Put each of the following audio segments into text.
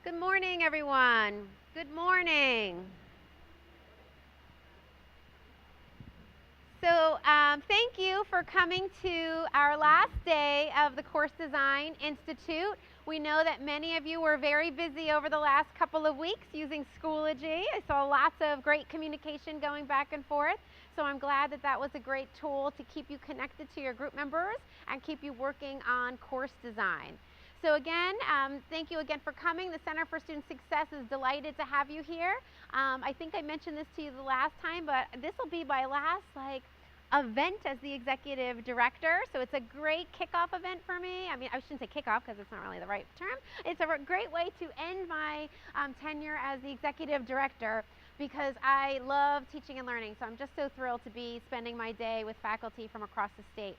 Good morning, everyone. Good morning. Thank you for coming to our last day of the Course Design Institute. We know that many of you were very busy over the last couple of weeks using Schoology. I saw lots of great communication going back and forth. So I'm glad that that was a great tool to keep you connected to your group members and keep you working on course design. So again, thank you again for coming. The Center for Student Success is delighted to have you here. I think I mentioned this to you the last time, but this will be my last event as the executive director. So it's a great kickoff event for me. I mean, I shouldn't say kickoff because it's not really the right term. It's a great way to end my tenure as the executive director because I love teaching and learning. So I'm just so thrilled to be spending my day with faculty from across the state.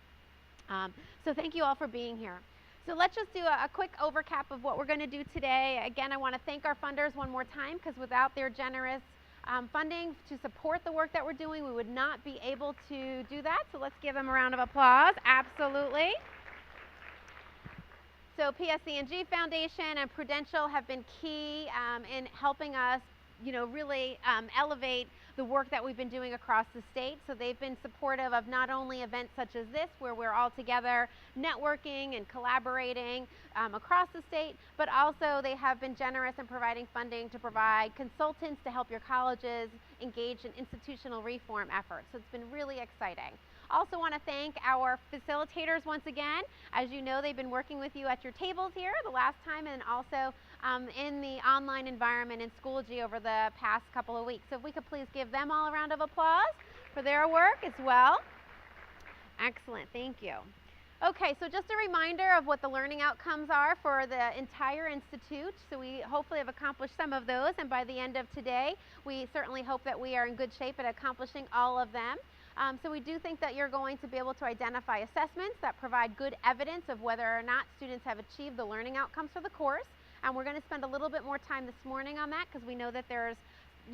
So thank you all for being here. So let's just do a quick overcap of what we're going to do today. Again, I want to thank our funders one more time because without their generous funding to support the work that we're doing, we would not be able to do that. So let's give them a round of applause. Absolutely. So PSE&G Foundation and Prudential have been key in helping us, really elevate the work that we've been doing across the state. So they've been supportive of not only events such as this, where we're all together networking and collaborating across the state, but also they have been generous in providing funding to provide consultants to help your colleges engage in institutional reform efforts. So it's been really exciting. Also want to thank our facilitators once again. As you know, they've been working with you at your tables here the last time and also in the online environment in Schoology over the past couple of weeks. So if we could please give them all a round of applause for their work as well. Excellent, thank you. Okay, so just a reminder of what the learning outcomes are for the entire institute. So we hopefully have accomplished some of those, and by the end of today, we certainly hope that we are in good shape at accomplishing all of them. So we do think that you're going to be able to identify assessments that provide good evidence of whether or not students have achieved the learning outcomes for the course. And we're going to spend a little bit more time this morning on that because we know that there's,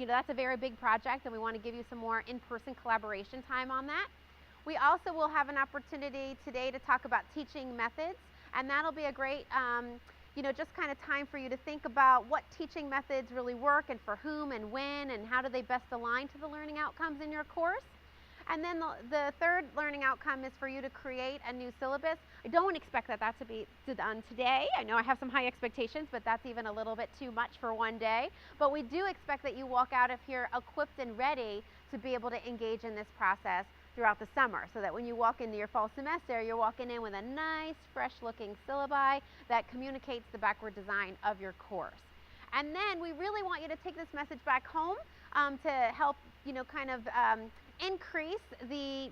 that's a very big project and we want to give you some more in-person collaboration time on that. We also will have an opportunity today to talk about teaching methods, and that'll be a great, just kind of time for you to think about what teaching methods really work and for whom and when and how do they best align to the learning outcomes in your course. And then the third learning outcome is for you to create a new syllabus. I don't expect that to be done today. I know I have some high expectations, but that's even a little bit too much for one day. But we do expect that you walk out of here equipped and ready to be able to engage in this process throughout the summer, so that when you walk into your fall semester, you're walking in with a nice, fresh-looking syllabi that communicates the backward design of your course. And then we really want you to take this message back home to help, increase the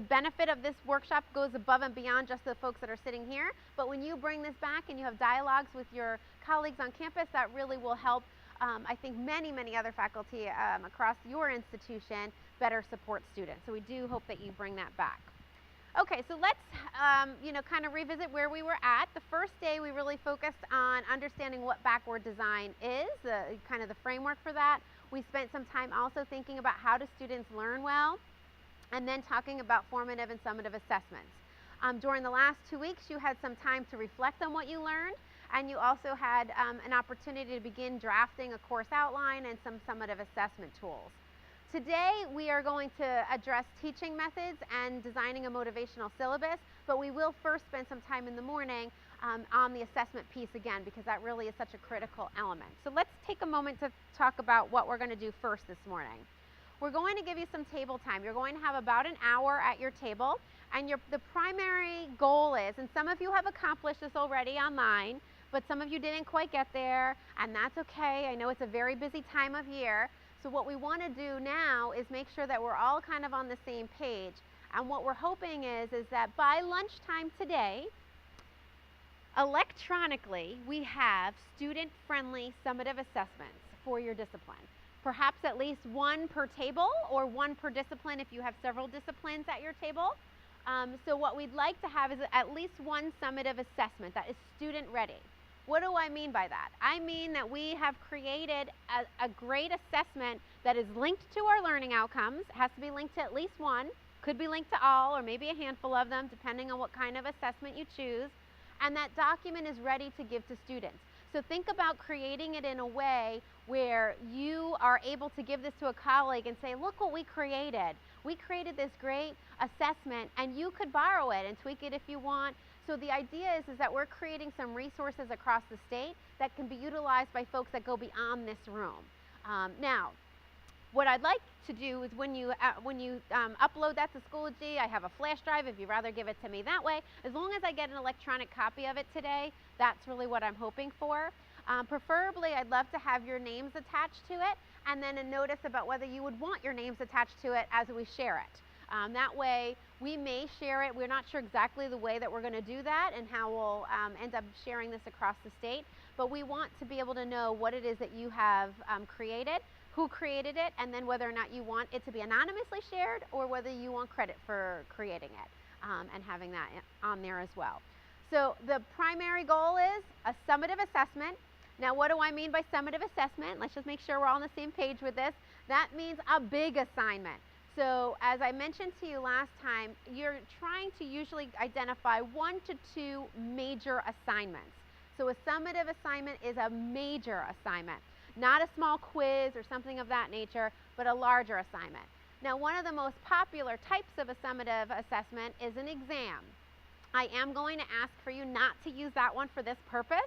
benefit of this workshop goes above and beyond just the folks that are sitting here. But when you bring this back and you have dialogues with your colleagues on campus, that really will help, I think, many other faculty across your institution better support students. So we do hope that you bring that back. Okay, so let's, kind of revisit where we were at. The first day we really focused on understanding what backward design is, kind of the framework for that. We spent some time also thinking about how do students learn well, and then talking about formative and summative assessments. During the last 2 weeks, you had some time to reflect on what you learned, and you also had an opportunity to begin drafting a course outline and some summative assessment tools. Today, we are going to address teaching methods and designing a motivational syllabus, but we will first spend some time in the morning on the assessment piece again, because that really is such a critical element. So let's take a moment to talk about what we're going to do first this morning. We're going to give you some table time. You're going to have about an hour at your table, and the primary goal is, and some of you have accomplished this already online, but some of you didn't quite get there, and that's okay. I know it's a very busy time of year. So what we want to do now is make sure that we're all kind of on the same page. And what we're hoping is that by lunchtime today, electronically, we have student-friendly summative assessments for your discipline. Perhaps at least one per table or one per discipline if you have several disciplines at your table. So what we'd like to have is at least one summative assessment that is student-ready. What do I mean by that? I mean that we have created a great assessment that is linked to our learning outcomes. It has to be linked to at least one, could be linked to all or maybe a handful of them depending on what kind of assessment you choose. And that document is ready to give to students. So think about creating it in a way where you are able to give this to a colleague and say, look what we created. We created this great assessment, and you could borrow it and tweak it if you want. So the idea is that we're creating some resources across the state that can be utilized by folks that go beyond this room. Now, what I'd like to do is when you upload that to Schoology, I have a flash drive if you'd rather give it to me that way. As long as I get an electronic copy of it today, that's really what I'm hoping for. Preferably, I'd love to have your names attached to it, and then a notice about whether you would want your names attached to it as we share it. That way, we may share it. We're not sure exactly the way that we're going to do that and how we'll end up sharing this across the state, but we want to be able to know what it is that you have created, who created it, and then whether or not you want it to be anonymously shared or whether you want credit for creating it and having that on there as well. So the primary goal is a summative assessment. Now, what do I mean by summative assessment? Let's just make sure we're all on the same page with this. That means a big assignment. So as I mentioned to you last time, you're trying to usually identify 1 to 2 major assignments. So a summative assignment is a major assignment, not a small quiz or something of that nature, but a larger assignment. Now, one of the most popular types of a summative assessment is an exam. I am going to ask for you not to use that one for this purpose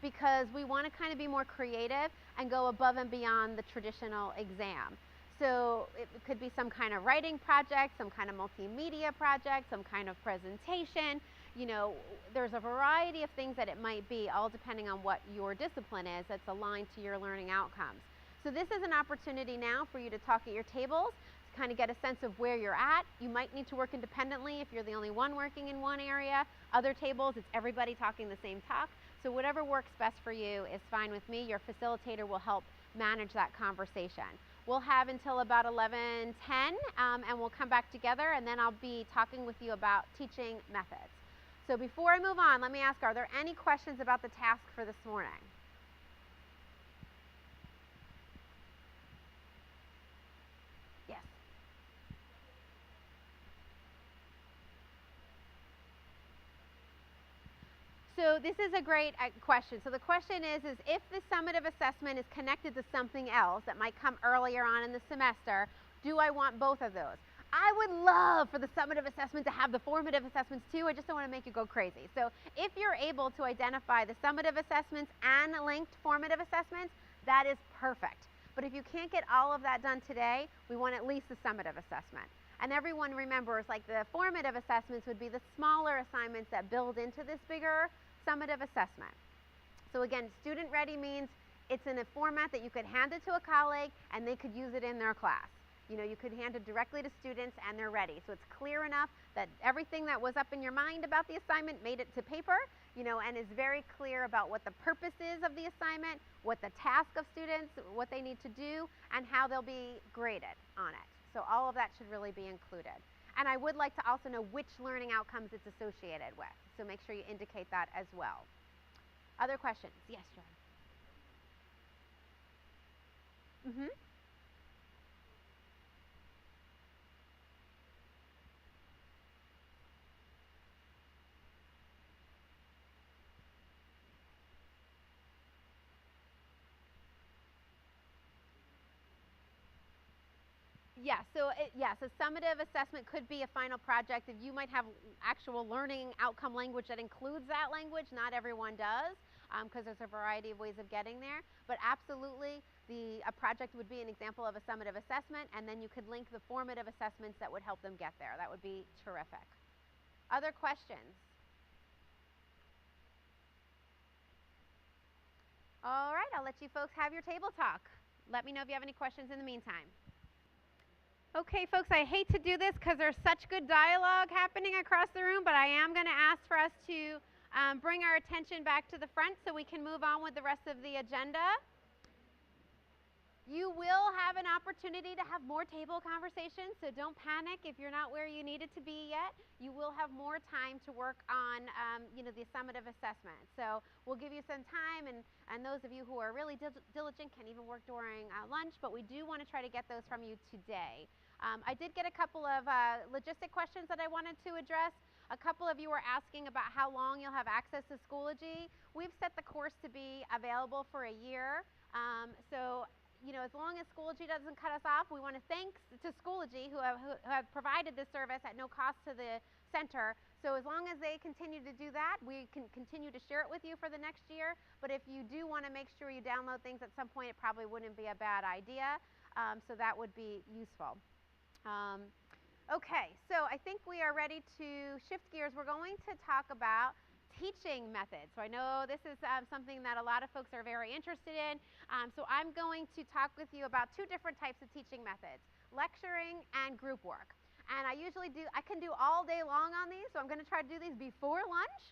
because we want to kind of be more creative and go above and beyond the traditional exam. So it could be some kind of writing project, some kind of multimedia project, some kind of presentation. You know, there's a variety of things that it might be, all depending on what your discipline is that's aligned to your learning outcomes. So this is an opportunity now for you to talk at your tables, to kind of get a sense of where you're at. You might need to work independently if you're the only one working in one area. Other tables, it's everybody talking the same talk. So whatever works best for you is fine with me. Your facilitator will help manage that conversation. We'll have until about 11:10, and we'll come back together, and then I'll be talking with you about teaching methods. So before I move on, let me ask, are there any questions about the task for this morning? Yes. So this is a great question. So the question is if the summative assessment is connected to something else that might come earlier on in the semester, do I want both of those? I would love for the summative assessment to have the formative assessments too. I just don't want to make you go crazy. So if you're able to identify the summative assessments and linked formative assessments, that is perfect. But if you can't get all of that done today, we want at least the summative assessment. And everyone remembers, like, the formative assessments would be the smaller assignments that build into this bigger summative assessment. So again, student ready means it's in a format that you could hand it to a colleague and they could use it in their class. You know, you could hand it directly to students and they're ready. So it's clear enough that everything that was up in your mind about the assignment made it to paper, you know, and is very clear about what the purpose is of the assignment, what the task of students, what they need to do, and how they'll be graded on it. So all of that should really be included. And I would like to also know which learning outcomes it's associated with. So make sure you indicate that as well. Other questions? Yes, John. Yeah, so yes, a summative assessment could be a final project. If you might have actual learning outcome language that includes that language, not everyone does, because there's a variety of ways of getting there. But absolutely, a project would be an example of a summative assessment, and then you could link the formative assessments that would help them get there. That would be terrific. Other questions? All right, I'll let you folks have your table talk. Let me know if you have any questions in the meantime. Okay, folks, I hate to do this because there's such good dialogue happening across the room, but I am going to ask for us to bring our attention back to the front so we can move on with the rest of the agenda. You will have an opportunity to have more table conversations, so don't panic if you're not where you needed to be yet. You will have more time to work on the summative assessment. So we'll give you some time, and those of you who are really diligent can even work during lunch, but we do want to try to get those from you today. I did get a couple of logistic questions that I wanted to address. A couple of you were asking about how long you'll have access to Schoology. We've set the course to be available for a year. So, you know, as long as Schoology doesn't cut us off, we want to thank to Schoology who have provided this service at no cost to the center. So as long as they continue to do that, we can continue to share it with you for the next year. But if you do want to make sure you download things at some point, it probably wouldn't be a bad idea. So that would be useful. Okay, so I think we are ready to shift gears. We're going to talk about teaching methods. So I know this is something that a lot of folks are very interested in. So I'm going to talk with you about two different types of teaching methods, lecturing and group work. And I can do all day long on these, so I'm going to try to do these before lunch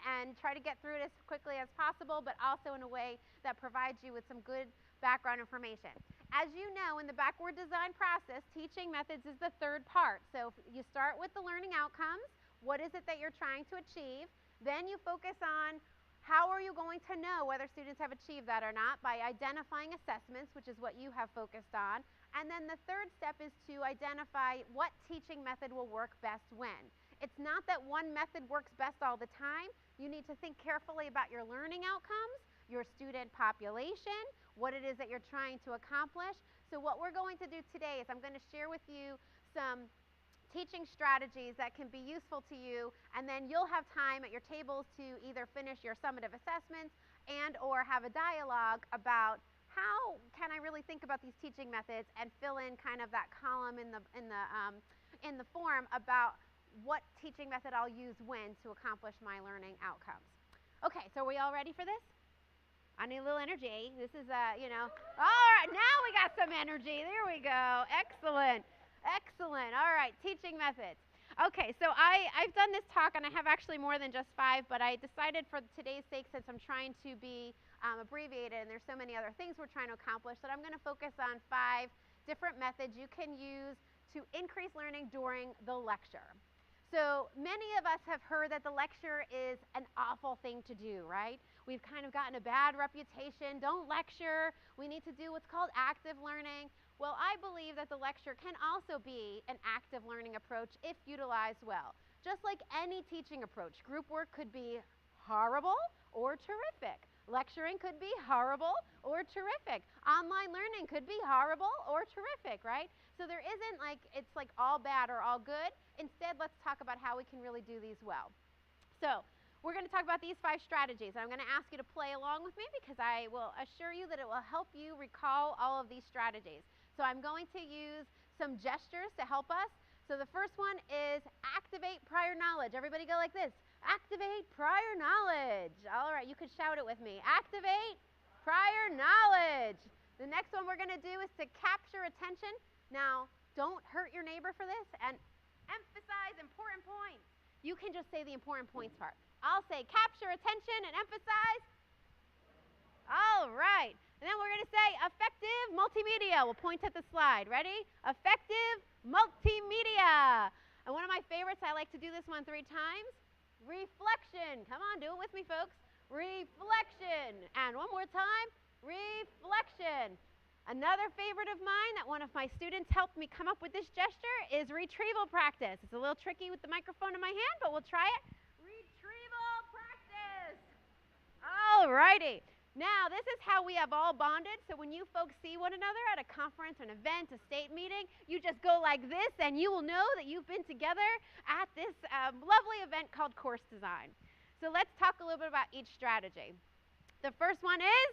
and try to get through it as quickly as possible, but also in a way that provides you with some good background information. As you know, in the backward design process, teaching methods is the third part. So you start with the learning outcomes. What is it that you're trying to achieve? Then you focus on how are you going to know whether students have achieved that or not by identifying assessments, which is what you have focused on. And then the third step is to identify what teaching method will work best when. It's not that one method works best all the time. You need to think carefully about your learning outcomes, your student population, what it is that you're trying to accomplish. So what we're going to do today is I'm going to share with you some teaching strategies that can be useful to you, and then you'll have time at your tables to either finish your summative assessments and or have a dialogue about how can I really think about these teaching methods and fill in kind of that column in the form about what teaching method I'll use when to accomplish my learning outcomes. Okay, so are we all ready for this? I need a little energy. This is, you know, all right, now we got some energy. There we go. Excellent. Excellent. All right, teaching methods. Okay, so I've done this talk, and I have actually more than just 5, but I decided for today's sake, since I'm trying to be abbreviated and there's so many other things we're trying to accomplish, that I'm going to focus on 5 different methods you can use to increase learning during the lecture. So many of us have heard that the lecture is an awful thing to do, right? We've kind of gotten a bad reputation. Don't lecture. We need to do what's called active learning. Well, I believe that the lecture can also be an active learning approach if utilized well. Just like any teaching approach, group work could be horrible or terrific. Lecturing could be horrible or terrific. Online learning could be horrible or terrific, right? So there isn't like, it's like all bad or all good. Instead, let's talk about how we can really do these well. So we're going to talk about these 5 strategies. I'm going to ask you to play along with me because I will assure you that it will help you recall all of these strategies. So I'm going to use some gestures to help us. So the first one is activate prior knowledge. Everybody go like this. Activate prior knowledge. All right, you could shout it with me. Activate prior knowledge. The next one we're going to do is to capture attention. Now, don't hurt your neighbor for this and emphasize important points. You can just say the important points part. I'll say capture attention and emphasize. All right. And then we're going to say effective multimedia. We'll point at the slide. Ready? Effective multimedia. And one of my favorites, I like to do this one 3 times. Reflection. Come on, do it with me, folks. Reflection. And one more time. Reflection. Another favorite of mine that one of my students helped me come up with this gesture is retrieval practice. It's a little tricky with the microphone in my hand, but we'll try it. Retrieval practice. All righty. Now, this is how we have all bonded. So when you folks see one another at a conference, an event, a state meeting, you just go like this, and you will know that you've been together at this lovely event called course design. So let's talk a little bit about each strategy. The first one is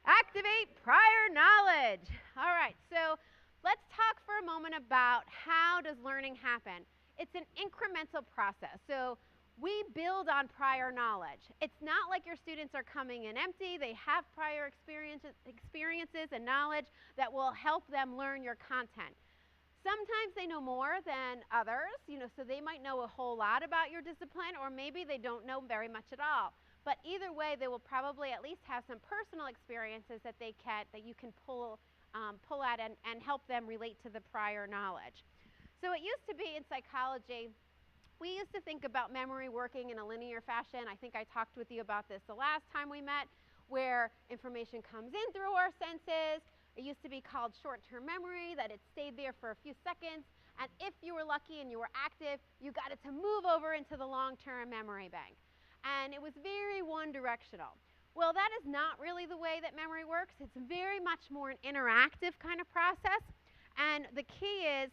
activate prior knowledge. All right, so let's talk for a moment about how does learning happen. It's an incremental process. So we build on prior knowledge. It's not like your students are coming in empty. They have prior experiences and knowledge that will help them learn your content. Sometimes they know more than others, so they might know a whole lot about your discipline, or maybe they don't know very much at all. But either way, they will probably at least have some personal experiences that you can pull at and help them relate to the prior knowledge. So it used to be in psychology, we used to think about memory working in a linear fashion. I think I talked with you about this the last time we met, where information comes in through our senses. It used to be called short-term memory, that it stayed there for a few seconds, And if you were lucky and you were active, you got it to move over into the long-term memory bank. And it was very one-directional. Well, that is not really the way that memory works. It's very much more an interactive kind of process. And the key is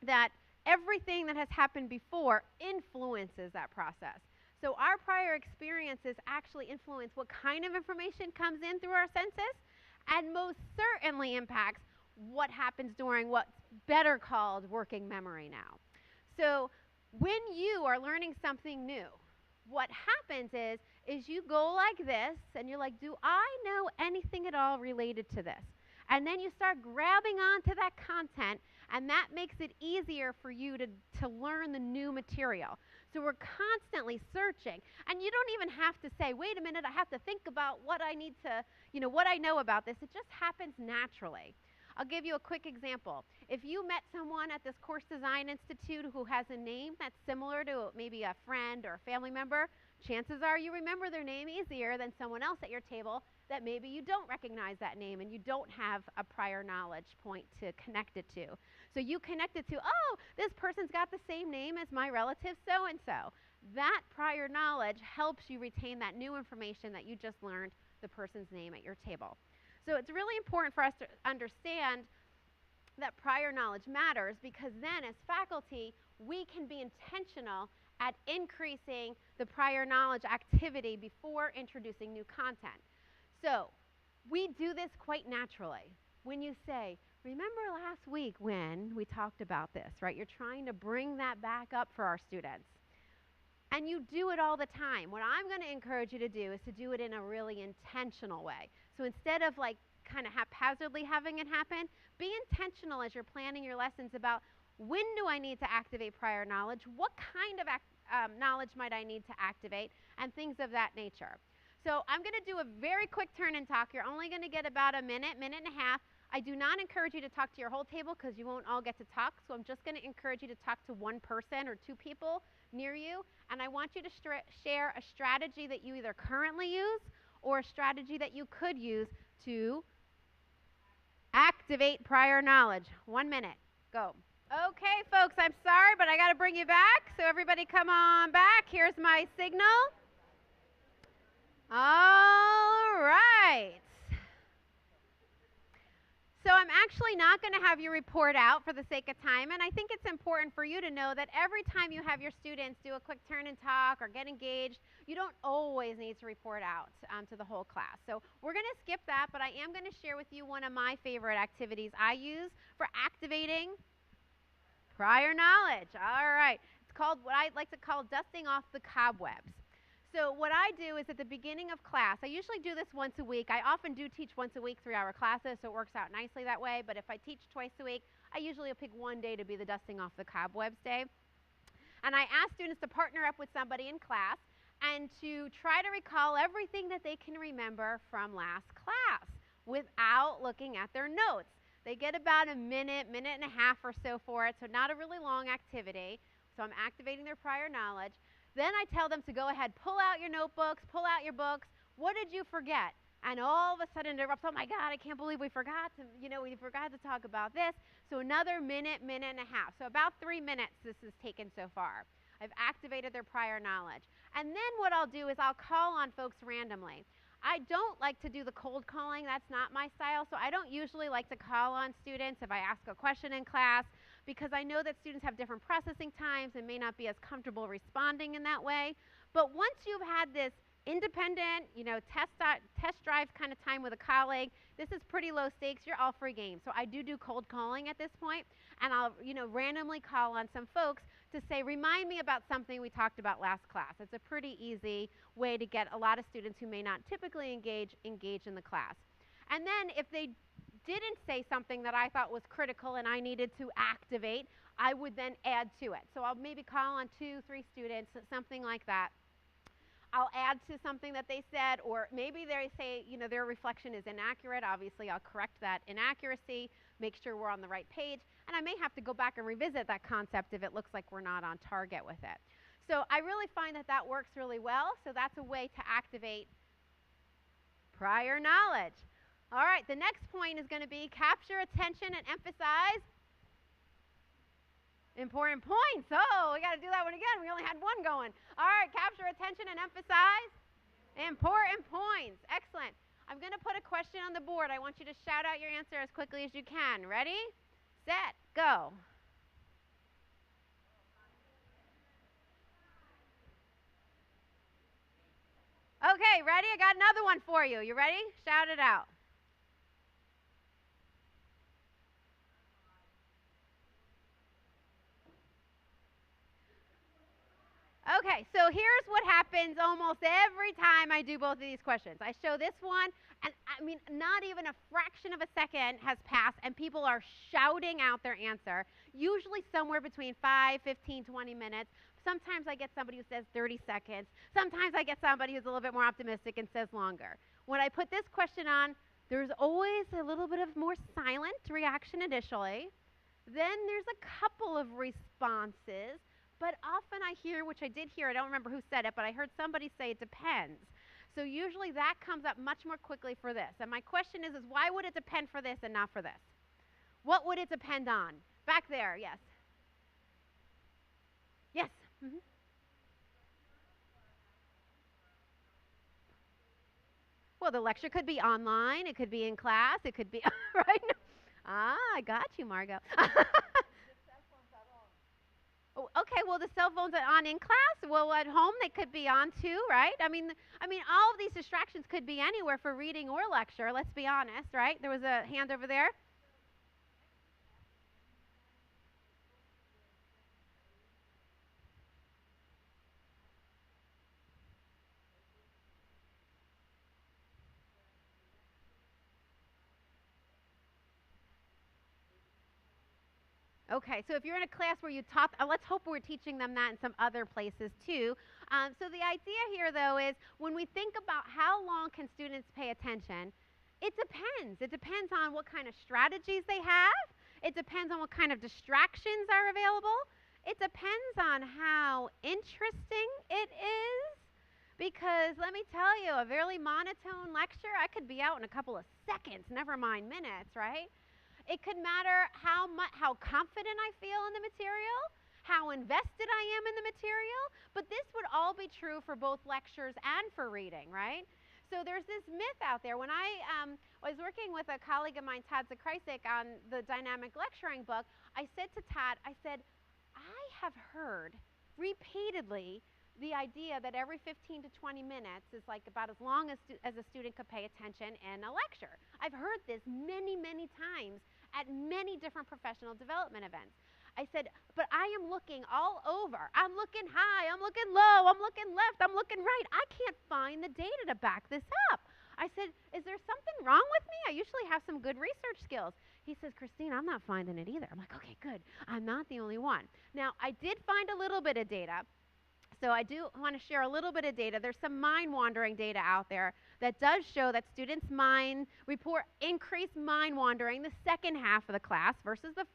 that everything that has happened before influences that process. So our prior experiences actually influence what kind of information comes in through our senses, and most certainly impacts what happens during what's better called working memory now. So when you are learning something new, what happens is you go like this, and you're like, do I know anything at all related to this? And then you start grabbing onto that content, and that makes it easier for you to learn the new material. So we're constantly searching, and you don't even have to say, wait a minute, I have to think about what I need to, what I know about this. It just happens naturally. I'll give you a quick example. If you met someone at this Course Design Institute who has a name that's similar to maybe a friend or a family member, chances are you remember their name easier than someone else at your table that maybe you don't recognize that name and you don't have a prior knowledge point to connect it to. So you connect it to, oh, this person's got the same name as my relative so-and-so. That prior knowledge helps you retain that new information that you just learned the person's name at your table. So it's really important for us to understand that prior knowledge matters, because then as faculty, we can be intentional at increasing the prior knowledge activity before introducing new content. So we do this quite naturally. When you say, remember last week when we talked about this, right? You're trying to bring that back up for our students. And you do it all the time. What I'm going to encourage you to do is to do it in a really intentional way. So instead of like kind of haphazardly having it happen, be intentional as you're planning your lessons about, when do I need to activate prior knowledge? What kind of knowledge might I need to activate? And things of that nature. So I'm going to do a very quick turn and talk. You're only going to get about a minute, minute and a half. I do not encourage you to talk to your whole table, because you won't all get to talk. So I'm just going to encourage you to talk to one person or two people near you. And I want you to share a strategy that you either currently use or a strategy that you could use to activate prior knowledge. 1 minute. Go. Okay, folks, I'm sorry, but I got to bring you back. So everybody come on back. Here's my signal. All right. So I'm actually not going to have you report out for the sake of time, and I think it's important for you to know that every time you have your students do a quick turn and talk or get engaged, you don't always need to report out to the whole class. So we're going to skip that, but I am going to share with you one of my favorite activities I use for activating prior knowledge. All right. It's called what I like to call dusting off the cobwebs. So what I do is at the beginning of class, I usually do this once a week. I often do teach once a week, 3-hour classes, so it works out nicely that way. But if I teach twice a week, I usually will pick one day to be the dusting off the cobwebs day. And I ask students to partner up with somebody in class and to try to recall everything that they can remember from last class without looking at their notes. They get about a minute, minute and a half or so for it, so not a really long activity. So I'm activating their prior knowledge. Then I tell them to go ahead, pull out your notebooks, pull out your books. What did you forget? And all of a sudden it erupts, oh my God, I can't believe we forgot to talk about this. So another minute, minute and a half. So about 3 minutes this has taken so far. I've activated their prior knowledge. And then what I'll do is I'll call on folks randomly. I don't like to do the cold calling. That's not my style. So I don't usually like to call on students if I ask a question in class, because I know that students have different processing times and may not be as comfortable responding in that way. But once you've had this independent, test drive kind of time with a colleague, this is pretty low stakes. You're all free game. So I do cold calling at this point, and I'll, randomly call on some folks to say, remind me about something we talked about last class. It's a pretty easy way to get a lot of students who may not typically engage in the class. And then if they didn't say something that I thought was critical and I needed to activate, I would then add to it. So I'll maybe call on 2, 3 students, something like that. I'll add to something that they said, or maybe they say, their reflection is inaccurate. Obviously, I'll correct that inaccuracy, make sure we're on the right page, and I may have to go back and revisit that concept if it looks like we're not on target with it. So I really find that works really well. So that's a way to activate prior knowledge. All right, the next point is going to be capture attention and emphasize Important points. Oh, we got to do that one again. We only had one going. All right, capture attention and emphasize important points. Excellent. I'm going to put a question on the board. I want you to shout out your answer as quickly as you can. Ready, set, go. Okay, ready? I got another one for you. You ready? Shout it out. Okay, so here's what happens almost every time I do both of these questions. I show this one, and I mean, not even a fraction of a second has passed, and people are shouting out their answer, usually somewhere between 5, 15, 20 minutes. Sometimes I get somebody who says 30 seconds. Sometimes I get somebody who's a little bit more optimistic and says longer. When I put this question on, there's always a little bit of more silent reaction initially. Then there's a couple of responses. But often I hear, which I did hear, I don't remember who said it, but I heard somebody say it depends. So usually that comes up much more quickly for this. And my question is why would it depend for this and not for this? What would it depend on? Back there, yes. Yes. Mm-hmm. Well, the lecture could be online. It could be in class. It could be, right? Ah, I got you, Margot. Oh, okay, well, the cell phones are on in class. Well, at home they could be on too, right? I mean, all of these distractions could be anywhere for reading or lecture. Let's be honest, right? There was a hand over there. Okay, so if you're in a class where you taught, let's hope we're teaching them that in some other places too. So the idea here, though, is when we think about how long can students pay attention, it depends. It depends on what kind of strategies they have. It depends on what kind of distractions are available. It depends on how interesting it is. Because let me tell you, a very monotone lecture, I could be out in a couple of seconds, never mind minutes, right? It could matter how confident I feel in the material, how invested I am in the material, but this would all be true for both lectures and for reading, right? So there's this myth out there. When I was working with a colleague of mine, Todd Zakreisik, on the dynamic lecturing book, I said to Todd, I said, I have heard repeatedly the idea that every 15 to 20 minutes is like about as long as a student could pay attention in a lecture. I've heard this many, many times at many different professional development events. I said, but I am looking all over. I'm looking high, I'm looking low, I'm looking left, I'm looking right. I can't find the data to back this up. I said, is there something wrong with me? I usually have some good research skills. He says, Christine, I'm not finding it either. I'm like, okay, good. I'm not the only one. Now, I did find a little bit of data. So I do want to share a little bit of data. There's some mind-wandering data out there that does show that students' mind report increased mind wandering the second half of the class versus the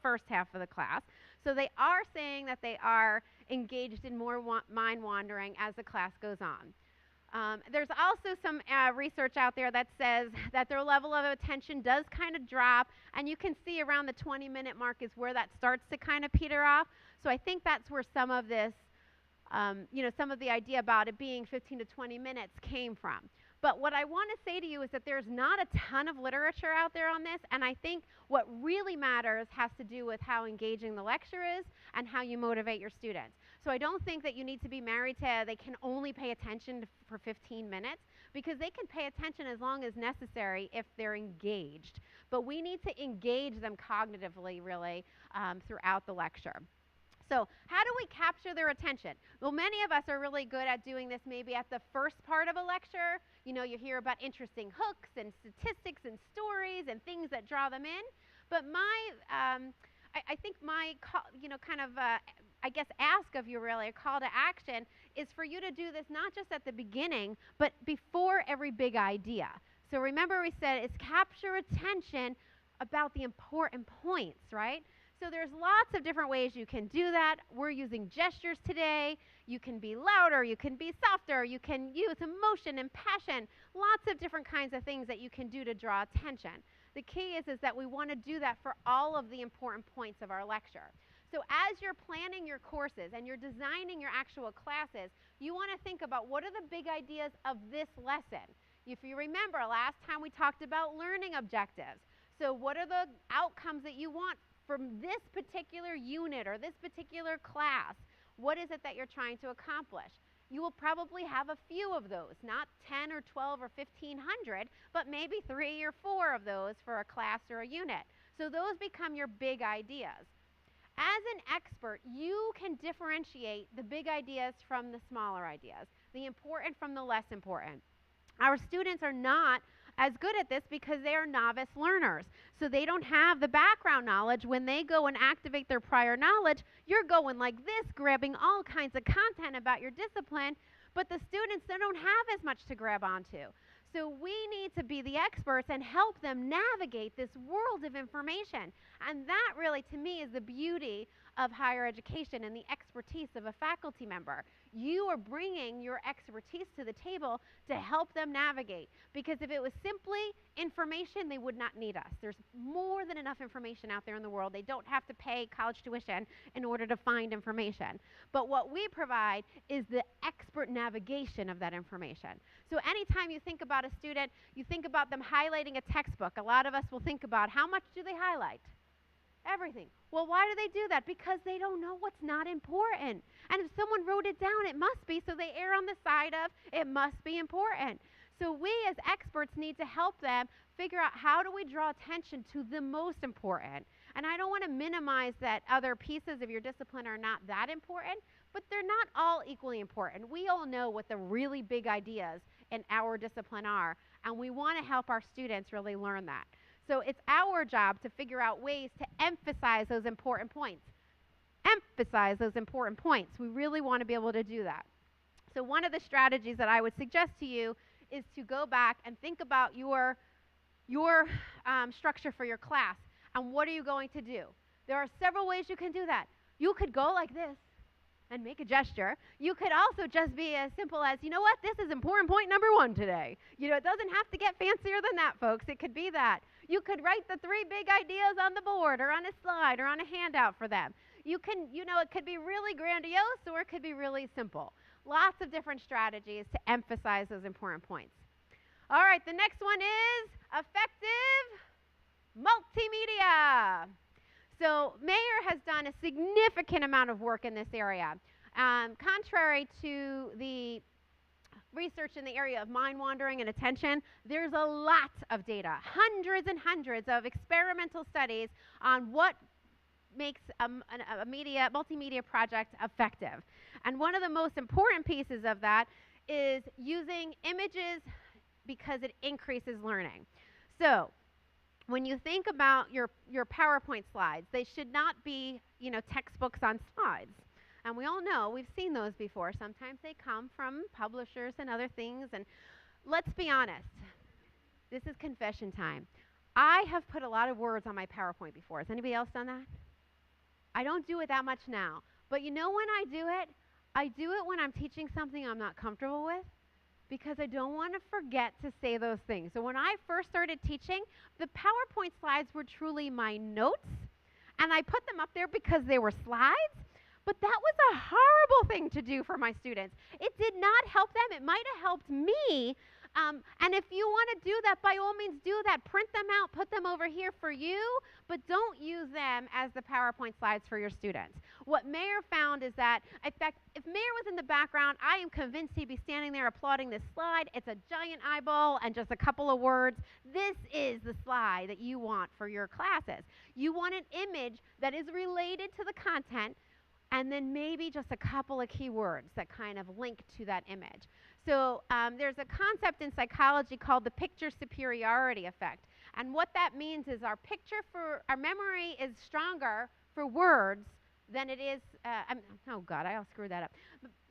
first half of the class. So they are saying that they are engaged in more mind wandering as the class goes on. There's also some research out there that says that their level of attention does kind of drop, and you can see around the 20-minute mark is where that starts to kind of peter off. So I think that's where some of this some of the idea about it being 15 to 20 minutes came from. But what I want to say to you is that there's not a ton of literature out there on this, and I think what really matters has to do with how engaging the lecture is and how you motivate your students. So I don't think that you need to be married to they can only pay attention for 15 minutes, because they can pay attention as long as necessary if they're engaged. But we need to engage them cognitively, really, throughout the lecture. So how do we capture their attention? Well, many of us are really good at doing this maybe at the first part of a lecture. You know, you hear about interesting hooks and statistics and stories and things that draw them in. But I think my, I guess, ask of you really, a call to action, is for you to do this not just at the beginning, but before every big idea. So remember we said it's capture attention about the important points, right? So there's lots of different ways you can do that. We're using gestures today. You can be louder, you can be softer, you can use emotion and passion. Lots of different kinds of things that you can do to draw attention. The key is that we want to do that for all of the important points of our lecture. So as you're planning your courses and you're designing your actual classes, you want to think about what are the big ideas of this lesson. If you remember, last time we talked about learning objectives. So what are the outcomes that you want from this particular unit or this particular class? What is it that you're trying to accomplish? You will probably have a few of those, not 10 or 12 or 1,500, but maybe 3 or 4 of those for a class or a unit. So those become your big ideas. As an expert, you can differentiate the big ideas from the smaller ideas, the important from the less important. Our students are not as good at this because they are novice learners. So they don't have the background knowledge. When they go and activate their prior knowledge, you're going like this, grabbing all kinds of content about your discipline, but the students, they don't have as much to grab onto. So we need to be the experts and help them navigate this world of information. And that really, to me, is the beauty of higher education and the expertise of a faculty member. You are bringing your expertise to the table to help them navigate. Because if it was simply information, they would not need us. There's more than enough information out there in the world. They don't have to pay college tuition in order to find information. But what we provide is the expert navigation of that information. So anytime you think about a student, you think about them highlighting a textbook. A lot of us will think about how much do they highlight? Everything. Well, why do they do that? Because they don't know what's not important. And if someone wrote it down, it must be, so they err on the side of it must be important. So we as experts need to help them figure out how do we draw attention to the most important. And I don't want to minimize that other pieces of your discipline are not that important, but they're not all equally important. We all know what the really big ideas in our discipline are, and we want to help our students really learn that. So it's our job to figure out ways to emphasize those important points. Emphasize those important points. We really want to be able to do that. So one of the strategies that I would suggest to you is to go back and think about your structure for your class and what are you going to do. There are several ways you can do that. You could go like this and make a gesture. You could also just be as simple as, you know what, this is important point number 1 today. You know, it doesn't have to get fancier than that, folks. It could be that. You could write the 3 big ideas on the board or on a slide or on a handout for them. You can, you know, it could be really grandiose or it could be really simple. Lots of different strategies to emphasize those important points. All right, the next one is effective multimedia. So Mayer has done a significant amount of work in this area. Contrary to the research in the area of mind wandering and attention, there's a lot of data, hundreds and hundreds of experimental studies on what makes a multimedia project effective. And one of the most important pieces of that is using images because it increases learning. So when you think about your PowerPoint slides, they should not be, you know, textbooks on slides. And we all know, we've seen those before. Sometimes they come from publishers and other things. And let's be honest, this is confession time. I have put a lot of words on my PowerPoint before. Has anybody else done that? I don't do it that much now. But you know when I do it when I'm teaching something I'm not comfortable with, because I don't want to forget to say those things. So when I first started teaching, the PowerPoint slides were truly my notes, and I put them up there because they were slides, but that was a horrible thing to do for my students. It did not help them. It might have helped me, and if you want to do that, by all means do that. Print them out, put them over here for you, but don't use them as the PowerPoint slides for your students. What Mayer found is that, in fact, if Mayer was in the background, I am convinced he'd be standing there applauding this slide. It's a giant eyeball and just a couple of words. This is the slide that you want for your classes. You want an image that is related to the content, and then maybe just a couple of keywords that kind of link to that image. So there's a concept in psychology called the picture superiority effect. And what that means is our memory is stronger for words than it is, oh God, I'll screw that up.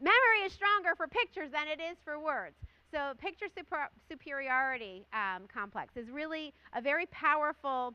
Memory is stronger for pictures than it is for words. So picture superiority complex is really a very powerful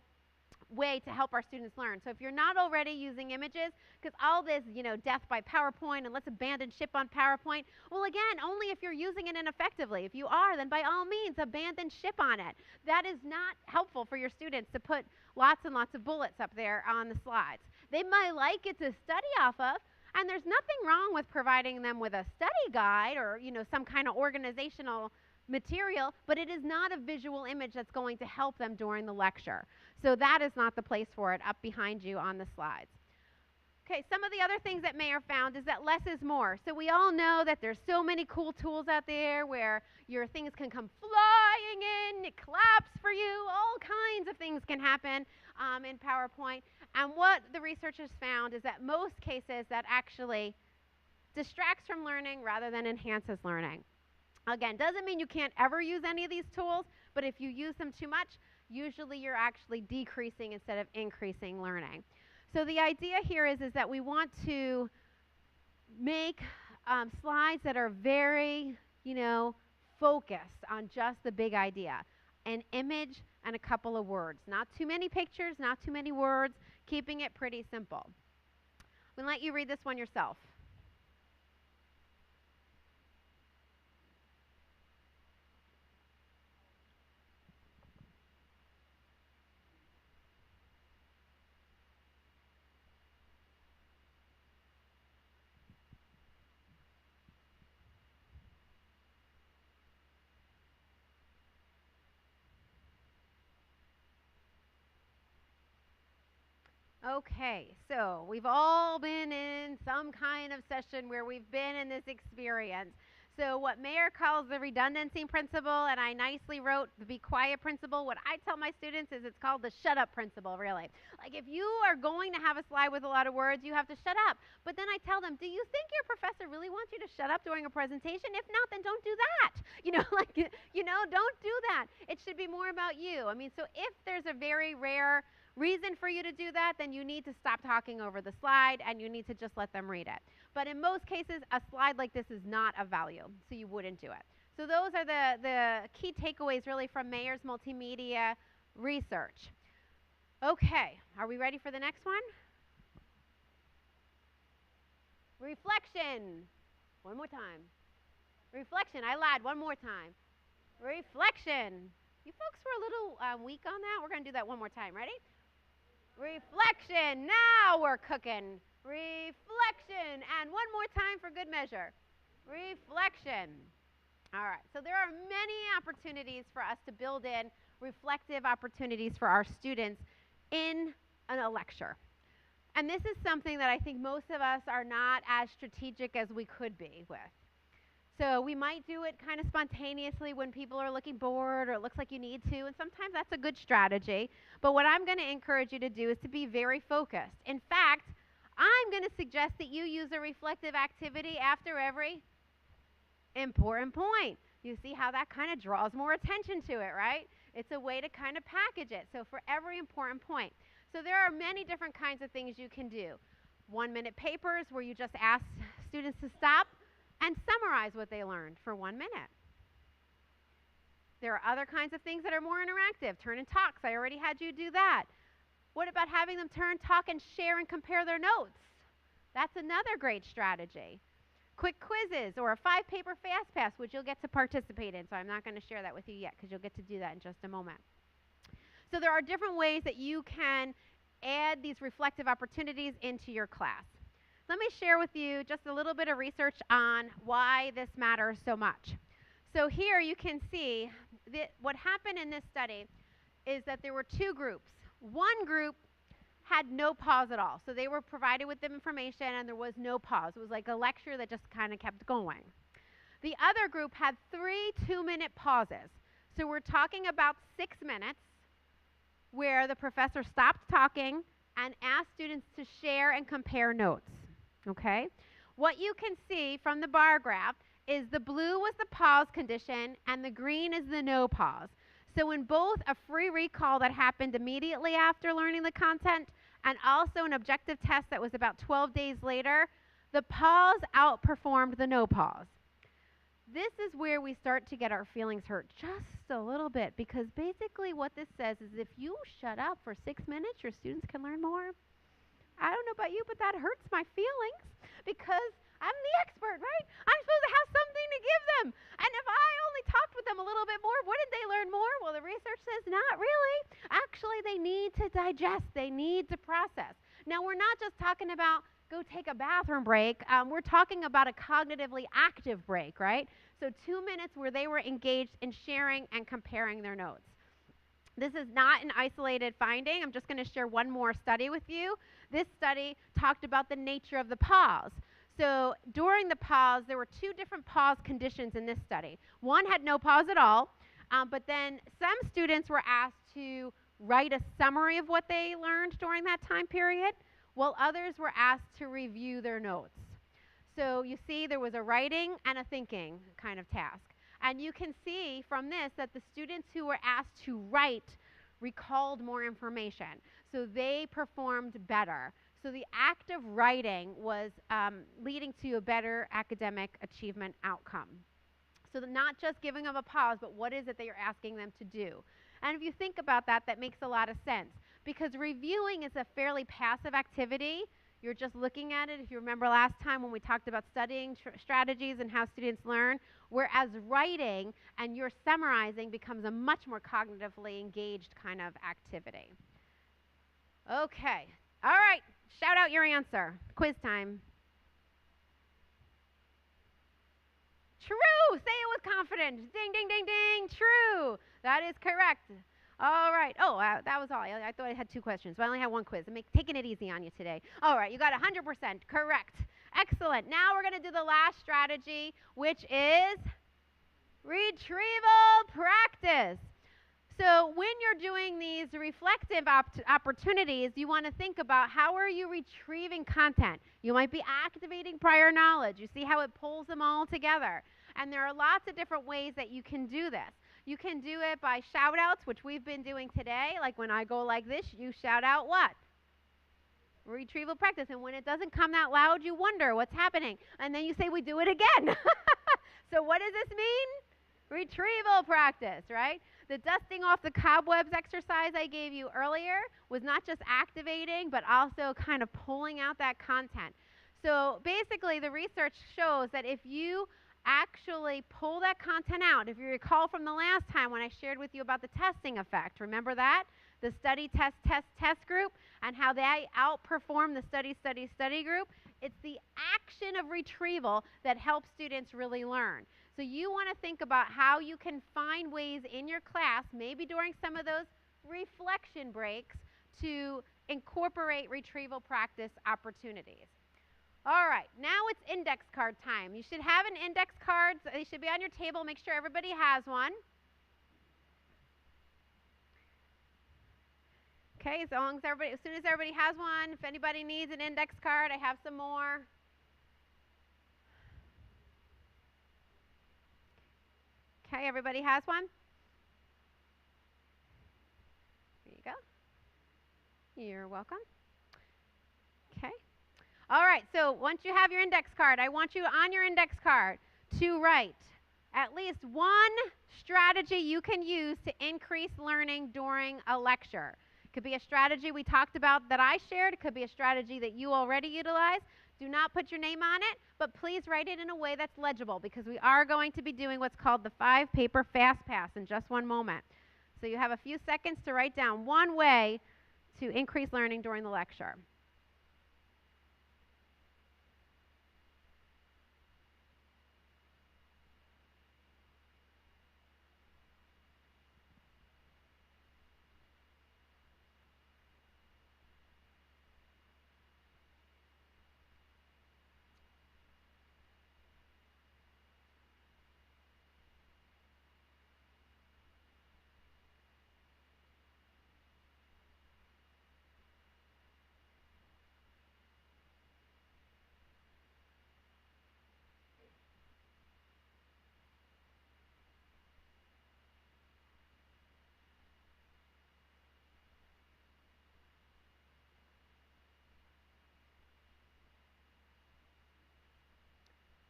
way to help our students learn. So if you're not already using images, because all this, you know, death by PowerPoint and let's abandon ship on PowerPoint, well, again, only if you're using it ineffectively. If you are, then by all means, abandon ship on it. That is not helpful for your students to put lots and lots of bullets up there on the slides. they might like it to study off of. And there's nothing wrong with providing them with a study guide or, some kind of organizational material, but it is not a visual image that's going to help them during the lecture. So that is not the place for it, up behind you on the slides. Okay, some of the other things that Mayer found is that less is more. So we all know that there's so many cool tools out there where your things can come flying in, it claps for you, all kinds of things can happen in PowerPoint. And what the researchers found is that most cases that actually distracts from learning rather than enhances learning. Again, doesn't mean you can't ever use any of these tools, but if you use them too much, usually you're actually decreasing instead of increasing learning. So the idea here is that we want to make slides that are very, focused on just the big idea. An image and a couple of words. Not too many pictures, not too many words, keeping it pretty simple. I'm going to let you read this one yourself. Okay, so we've all been in some kind of session where we've been in this experience. So what Mayer calls the redundancy principle, and I nicely wrote the be quiet principle, what I tell my students is it's called the shut up principle, really. Like if you are going to have a slide with a lot of words, you have to shut up. But then I tell them, do you think your professor really wants you to shut up during a presentation? If not, then don't do that. Don't do that. It should be more about you. So if there's a very rare reason for you to do that, then you need to stop talking over the slide and you need to just let them read it. But in most cases, a slide like this is not of value, so you wouldn't do it. So those are the key takeaways really from Mayer's multimedia research. Okay, are we ready for the next one? Reflection. One more time. Reflection. I lied. One more time. Reflection. You folks were a little weak on that. We're going to do that one more time. Ready? Reflection. Now we're cooking. Reflection. And one more time for good measure. Reflection. All right. So there are many opportunities for us to build in reflective opportunities for our students in a lecture. And this is something that I think most of us are not as strategic as we could be with. So we might do it kind of spontaneously when people are looking bored or it looks like you need to, and sometimes that's a good strategy. But what I'm going to encourage you to do is to be very focused. In fact, I'm going to suggest that you use a reflective activity after every important point. You see how that kind of draws more attention to it, right? It's a way to kind of package it. So for every important point. So there are many different kinds of things you can do. 1-minute papers where you just ask students to stop and summarize what they learned for 1 minute. There are other kinds of things that are more interactive. Turn and talks. I already had you do that. What about having them turn, talk, and share and compare their notes? That's another great strategy. Quick quizzes or a 5-paper fast pass, which you'll get to participate in. So I'm not going to share that with you yet because you'll get to do that in just a moment. So there are different ways that you can add these reflective opportunities into your class. Let me share with you just a little bit of research on why this matters so much. So here you can see that what happened in this study is that there were 2 groups. One group had no pause at all. So they were provided with the information and there was no pause. It was like a lecture that just kind of kept going. The other group had 3 2-minute pauses. So we're talking about 6 minutes where the professor stopped talking and asked students to share and compare notes. Okay? What you can see from the bar graph is the blue was the pause condition and the green is the no pause. So in both a free recall that happened immediately after learning the content and also an objective test that was about 12 days later, the pause outperformed the no pause. This is where we start to get our feelings hurt just a little bit, because basically what this says is if you shut up for 6 minutes, your students can learn more. I don't know about you, but that hurts my feelings because I'm the expert, right? I'm supposed to have something to give them. And if I only talked with them a little bit more, wouldn't they learn more? Well, the research says not really. Actually, they need to digest. They need to process. Now, we're not just talking about go take a bathroom break. We're talking about a cognitively active break, right? So 2 minutes where they were engaged in sharing and comparing their notes. This is not an isolated finding. I'm just going to share one more study with you. This study talked about the nature of the pause. So during the pause, there were 2 different pause conditions in this study. One had no pause at all, but then some students were asked to write a summary of what they learned during that time period, while others were asked to review their notes. So you see there was a writing and a thinking kind of task. And you can see from this that the students who were asked to write recalled more information. So they performed better. So the act of writing was leading to a better academic achievement outcome. So not just giving them a pause, but what is it that you're asking them to do? And if you think about that, that makes a lot of sense. Because reviewing is a fairly passive activity. You're just looking at it. If you remember last time when we talked about studying strategies and how students learn, whereas writing and you're summarizing becomes a much more cognitively engaged kind of activity. Okay. All right. Shout out your answer. Quiz time. True. Say it with confidence. Ding, ding, ding, ding. True. That is correct. All right. Oh, that was all. I thought I had 2 questions, but I only had 1 quiz. I'm taking it easy on you today. All right. You got 100% correct. Excellent. Now we're going to do the last strategy, which is retrieval practice. So when you're doing these reflective opportunities, you want to think about how are you retrieving content. You might be activating prior knowledge. You see how it pulls them all together. And there are lots of different ways that you can do this. You can do it by shout outs, which we've been doing today. Like when I go like this, you shout out what? Retrieval practice. And when it doesn't come that loud, you wonder what's happening. And then you say, we do it again. So what does this mean? Retrieval practice, right? The dusting off the cobwebs exercise I gave you earlier was not just activating, but also kind of pulling out that content. So basically, the research shows that if you actually pull that content out, if you recall from the last time when I shared with you about the testing effect, remember that? The study, test group, and how they outperform the study group. It's the action of retrieval that helps students really learn. So you want to think about how you can find ways in your class, maybe during some of those reflection breaks, to incorporate retrieval practice opportunities. All right, now it's index card time. You should have an index card. They should be on your table. Make sure everybody has one. Okay, as soon as everybody has one, if anybody needs an index card, I have some more. Okay, everybody has one? There you go. You're welcome. Okay. All right, so once you have your index card, I want you on your index card to write at least one strategy you can use to increase learning during a lecture. It could be a strategy we talked about that I shared. It could be a strategy that you already utilize. Do not put your name on it, but please write it in a way that's legible because we are going to be doing what's called the 5-paper fast pass in just one moment. So you have a few seconds to write down one way to increase learning during the lecture.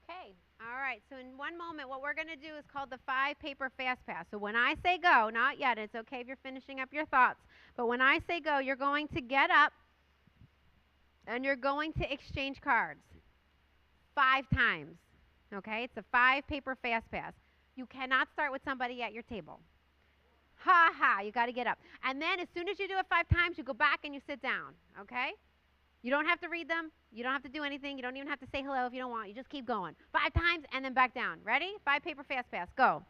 Okay, all right, so in one moment, what we're going to do is called the 5-paper fast pass. So when I say go, not yet, it's okay if you're finishing up your thoughts, but when I say go, you're going to get up and you're going to exchange cards 5 times, okay? It's a 5-paper fast pass. You cannot start with somebody at your table. Ha ha, you got to get up. And then as soon as you do it 5 times, you go back and you sit down, okay? You don't have to read them. You don't have to do anything. You don't even have to say hello if you don't want. You just keep going. 5 times and then back down. Ready? 5 paper fast pass. Go.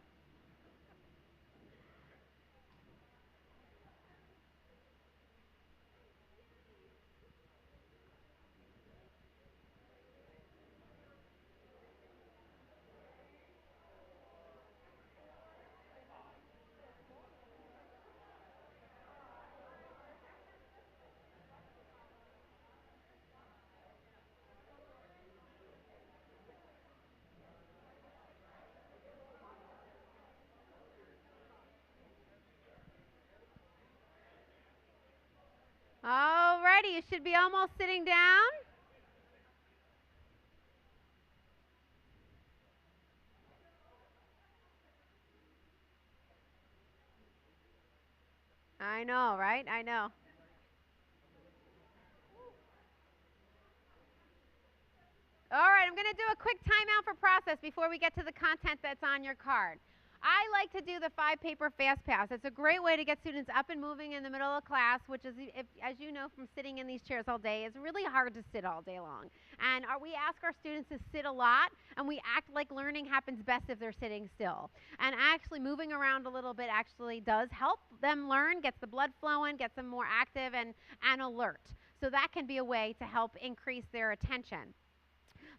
Alrighty, you should be almost sitting down. I know, right? I know. All right, I'm going to do a quick timeout for process before we get to the content that's on your card. I like to do the 5 paper fast pass. It's a great way to get students up and moving in the middle of class, which is, as you know from sitting in these chairs all day, it's really hard to sit all day long. And we ask our students to sit a lot, and we act like learning happens best if they're sitting still. And actually moving around a little bit actually does help them learn, gets the blood flowing, gets them more active and alert. So that can be a way to help increase their attention.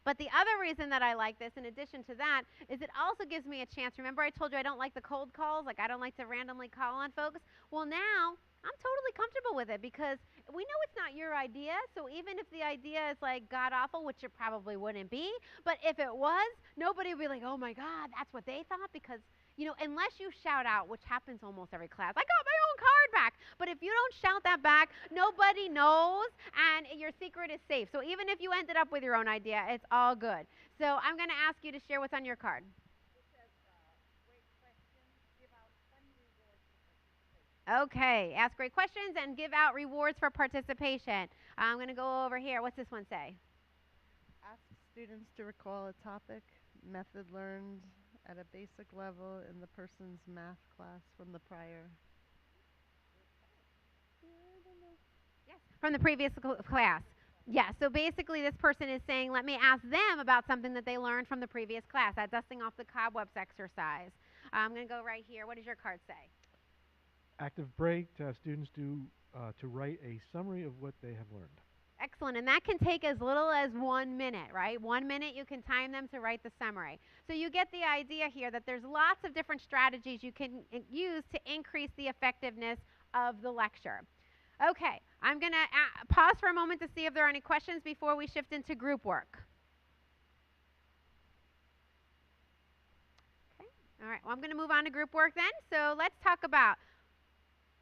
But the other reason that I like this, in addition to that, is it also gives me a chance. Remember I told you I don't like the cold calls, like I don't like to randomly call on folks? Well, now I'm totally comfortable with it because we know it's not your idea. So even if the idea is like god awful, which it probably wouldn't be, but if it was, nobody would be like, oh my God, that's what they thought, because unless you shout out, which happens almost every class, I got my own card back. But if you don't shout that back, nobody knows, and your secret is safe. So even if you ended up with your own idea, it's all good. So I'm going to ask you to share what's on your card. Okay, ask great questions and give out rewards for participation. I'm going to go over here. What's this one say? Ask students to recall a topic, method learned at a basic level in the person's math class from the prior. Yes, from the previous class. Yeah, so basically this person is saying, let me ask them about something that they learned from the previous class, that dusting off the cobwebs exercise. I'm going to go right here. What does your card say? Active break to have students do to write a summary of what they have learned. Excellent, and that can take as little as 1 minute, right? 1 minute you can time them to write the summary. So you get the idea here that there's lots of different strategies you can use to increase the effectiveness of the lecture. Okay, I'm going to pause for a moment to see if there are any questions before we shift into group work. Okay, all right, well, I'm going to move on to group work then. So let's talk about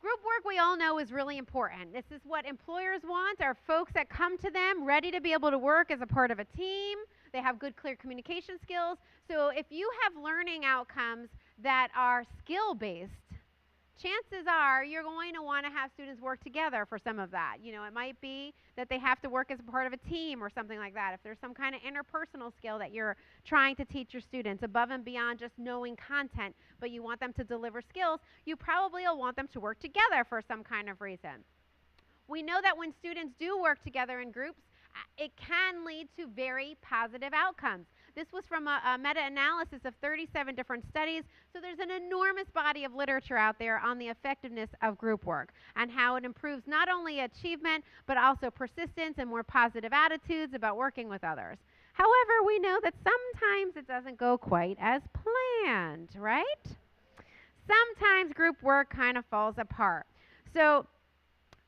group work. We all know is really important. This is what employers want, are folks that come to them ready to be able to work as a part of a team. They have good, clear communication skills. So if you have learning outcomes that are skill-based, chances are you're going to want to have students work together for some of that. It might be that they have to work as a part of a team or something like that. If there's some kind of interpersonal skill that you're trying to teach your students above and beyond just knowing content, but you want them to deliver skills, you probably will want them to work together for some kind of reason. We know that when students do work together in groups, it can lead to very positive outcomes. This was from a meta-analysis of 37 different studies, so there's an enormous body of literature out there on the effectiveness of group work and how it improves not only achievement, but also persistence and more positive attitudes about working with others. However, we know that sometimes it doesn't go quite as planned, right? Sometimes group work kind of falls apart. So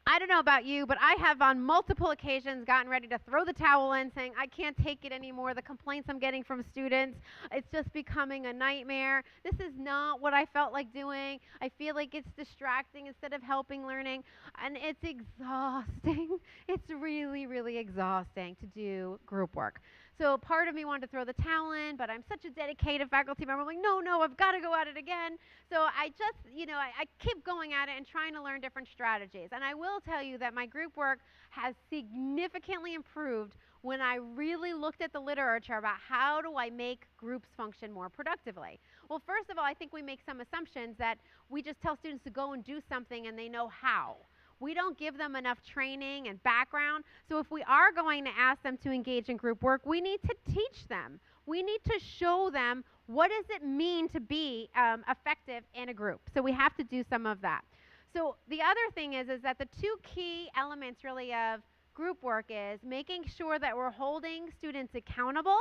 I don't know about you, but I have on multiple occasions gotten ready to throw the towel in, saying, I can't take it anymore. The complaints I'm getting from students, it's just becoming a nightmare. This is not what I felt like doing. I feel like it's distracting instead of helping learning. And it's exhausting. It's really, really exhausting to do group work. So part of me wanted to throw the towel in, but I'm such a dedicated faculty member. I'm like, no, I've got to go at it again. So I just, I keep going at it and trying to learn different strategies. And I will tell you that my group work has significantly improved when I really looked at the literature about how do I make groups function more productively. Well, first of all, I think we make some assumptions that we just tell students to go and do something and they know how. We don't give them enough training and background. So if we are going to ask them to engage in group work, we need to teach them. We need to show them what does it mean to be effective in a group. So we have to do some of that. So the other thing is that the two key elements really of group work is making sure that we're holding students accountable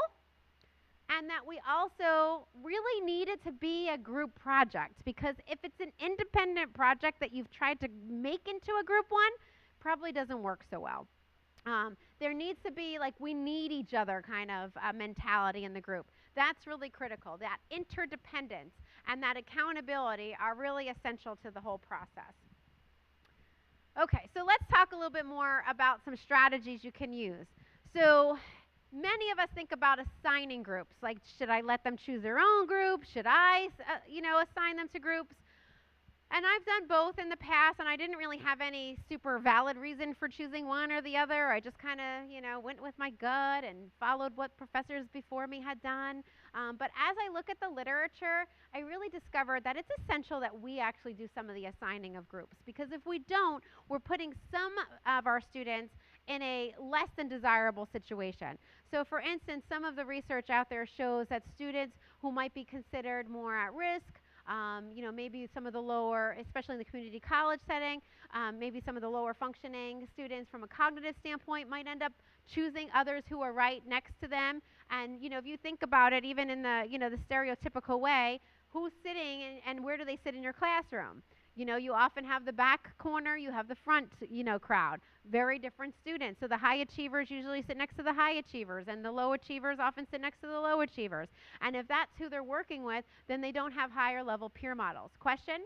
and that we also really need it to be a group project, because if it's an independent project that you've tried to make into a group one, probably doesn't work so well. There needs to be like we need each other kind of mentality in the group. That's really critical. That interdependence and that accountability are really essential to the whole process. Okay, so let's talk a little bit more about some strategies you can use. So many of us think about assigning groups. Like, should I let them choose their own group? Should I, assign them to groups? And I've done both in the past, and I didn't really have any super valid reason for choosing one or the other. I just kind of, went with my gut and followed what professors before me had done. But as I look at the literature, I really discovered that it's essential that we actually do some of the assigning of groups, because if we don't, we're putting some of our students in a less than desirable situation. So for instance, some of the research out there shows that students who might be considered more at risk, maybe some of the lower, especially in the community college setting, maybe some of the lower functioning students from a cognitive standpoint might end up choosing others who are right next to them. And, if you think about it, even in the, the stereotypical way, who's sitting and where do they sit in your classroom? You often have the back corner, you have the front, crowd. Very different students. So the high achievers usually sit next to the high achievers, and the low achievers often sit next to the low achievers. And if that's who they're working with, then they don't have higher level peer models. Question?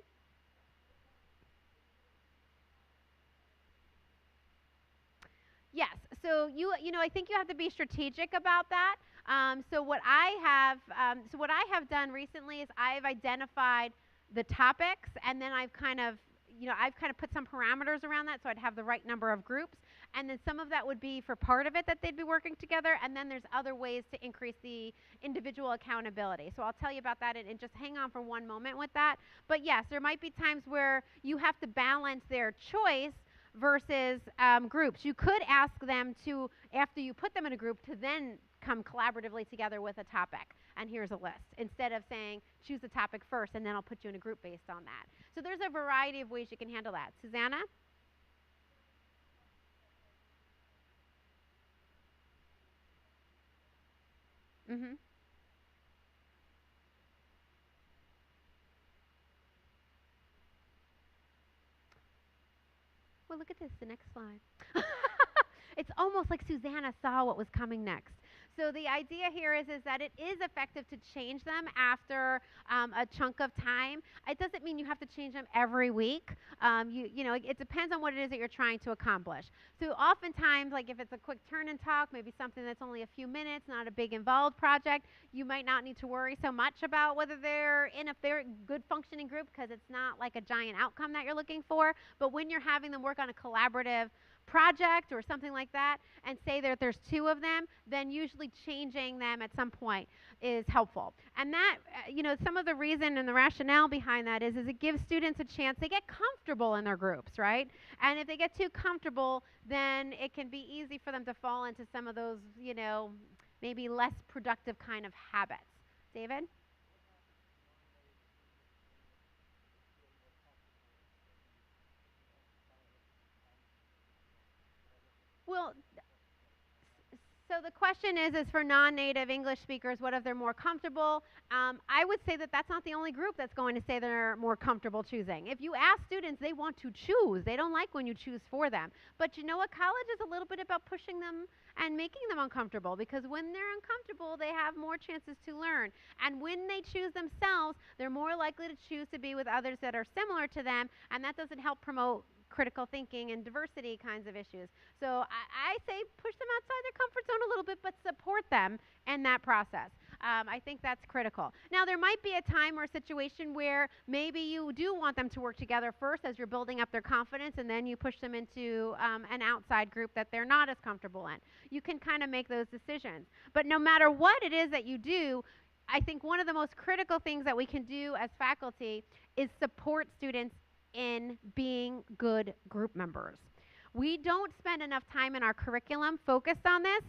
Yes. So I think you have to be strategic about that. So what I have done recently is I've identified the topics, and then I've kind of put some parameters around that so I'd have the right number of groups. And then some of that would be for part of it that they'd be working together, and then there's other ways to increase the individual accountability. So I'll tell you about that and just hang on for one moment with that. But yes, there might be times where you have to balance their choice versus groups. You could ask them to, after you put them in a group, to then come collaboratively together with a topic. And here's a list, instead of saying, choose the topic first, and then I'll put you in a group based on that. So there's a variety of ways you can handle that. Susanna? Mm-hmm. Well, look at this, the next slide. It's almost like Susanna saw what was coming next. So the idea here is that it is effective to change them after a chunk of time. It doesn't mean you have to change them every week. It depends on what it is that you're trying to accomplish. So oftentimes, like if it's a quick turn and talk, maybe something that's only a few minutes, not a big involved project, you might not need to worry so much about whether they're in a very good functioning group, because it's not like a giant outcome that you're looking for. But when you're having them work on a collaborative project or something like that, and say that there's two of them, then usually changing them at some point is helpful. And that, some of the reason and the rationale behind that is it gives students a chance to get comfortable in their groups, right? And if they get too comfortable, then it can be easy for them to fall into some of those, maybe less productive kind of habits. David? Well, so the question is for non-native English speakers, what if they're more comfortable? I would say that that's not the only group that's going to say they're more comfortable choosing. If you ask students, they want to choose. They don't like when you choose for them. But you know what? College is a little bit about pushing them and making them uncomfortable, because when they're uncomfortable, they have more chances to learn. And when they choose themselves, they're more likely to choose to be with others that are similar to them, and that doesn't help promote critical thinking and diversity kinds of issues. So I say push them outside their comfort zone a little bit, but support them in that process. I think that's critical. Now, there might be a time or a situation where maybe you do want them to work together first as you're building up their confidence, and then you push them into an outside group that they're not as comfortable in. You can kind of make those decisions. But no matter what it is that you do, I think one of the most critical things that we can do as faculty is support students in being good group members. We don't spend enough time in our curriculum focused on this.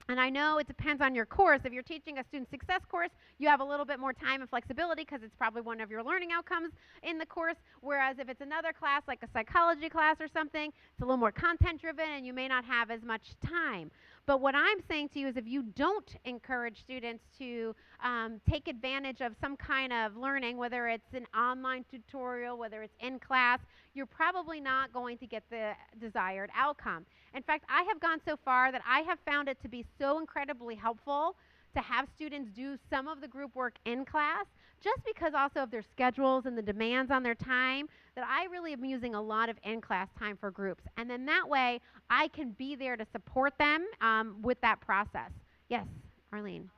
And I know it depends on your course. If you're teaching a student success course, you have a little bit more time and flexibility because it's probably one of your learning outcomes in the course. Whereas if it's another class, like a psychology class or something, it's a little more content driven and you may not have as much time. But what I'm saying to you is if you don't encourage students to take advantage of some kind of learning, whether it's an online tutorial, whether it's in class, you're probably not going to get the desired outcome. In fact, I have gone so far that I have found it to be so incredibly helpful to have students do some of the group work in class, just because also of their schedules and the demands on their time, that I really am using a lot of in-class time for groups. And then that way, I can be there to support them with that process. Yes, Arlene.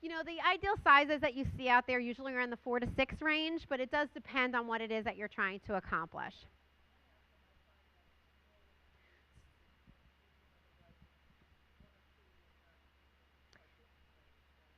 You know, the ideal sizes that you see out there usually are in the 4 to 6 range, but it does depend on what it is that you're trying to accomplish.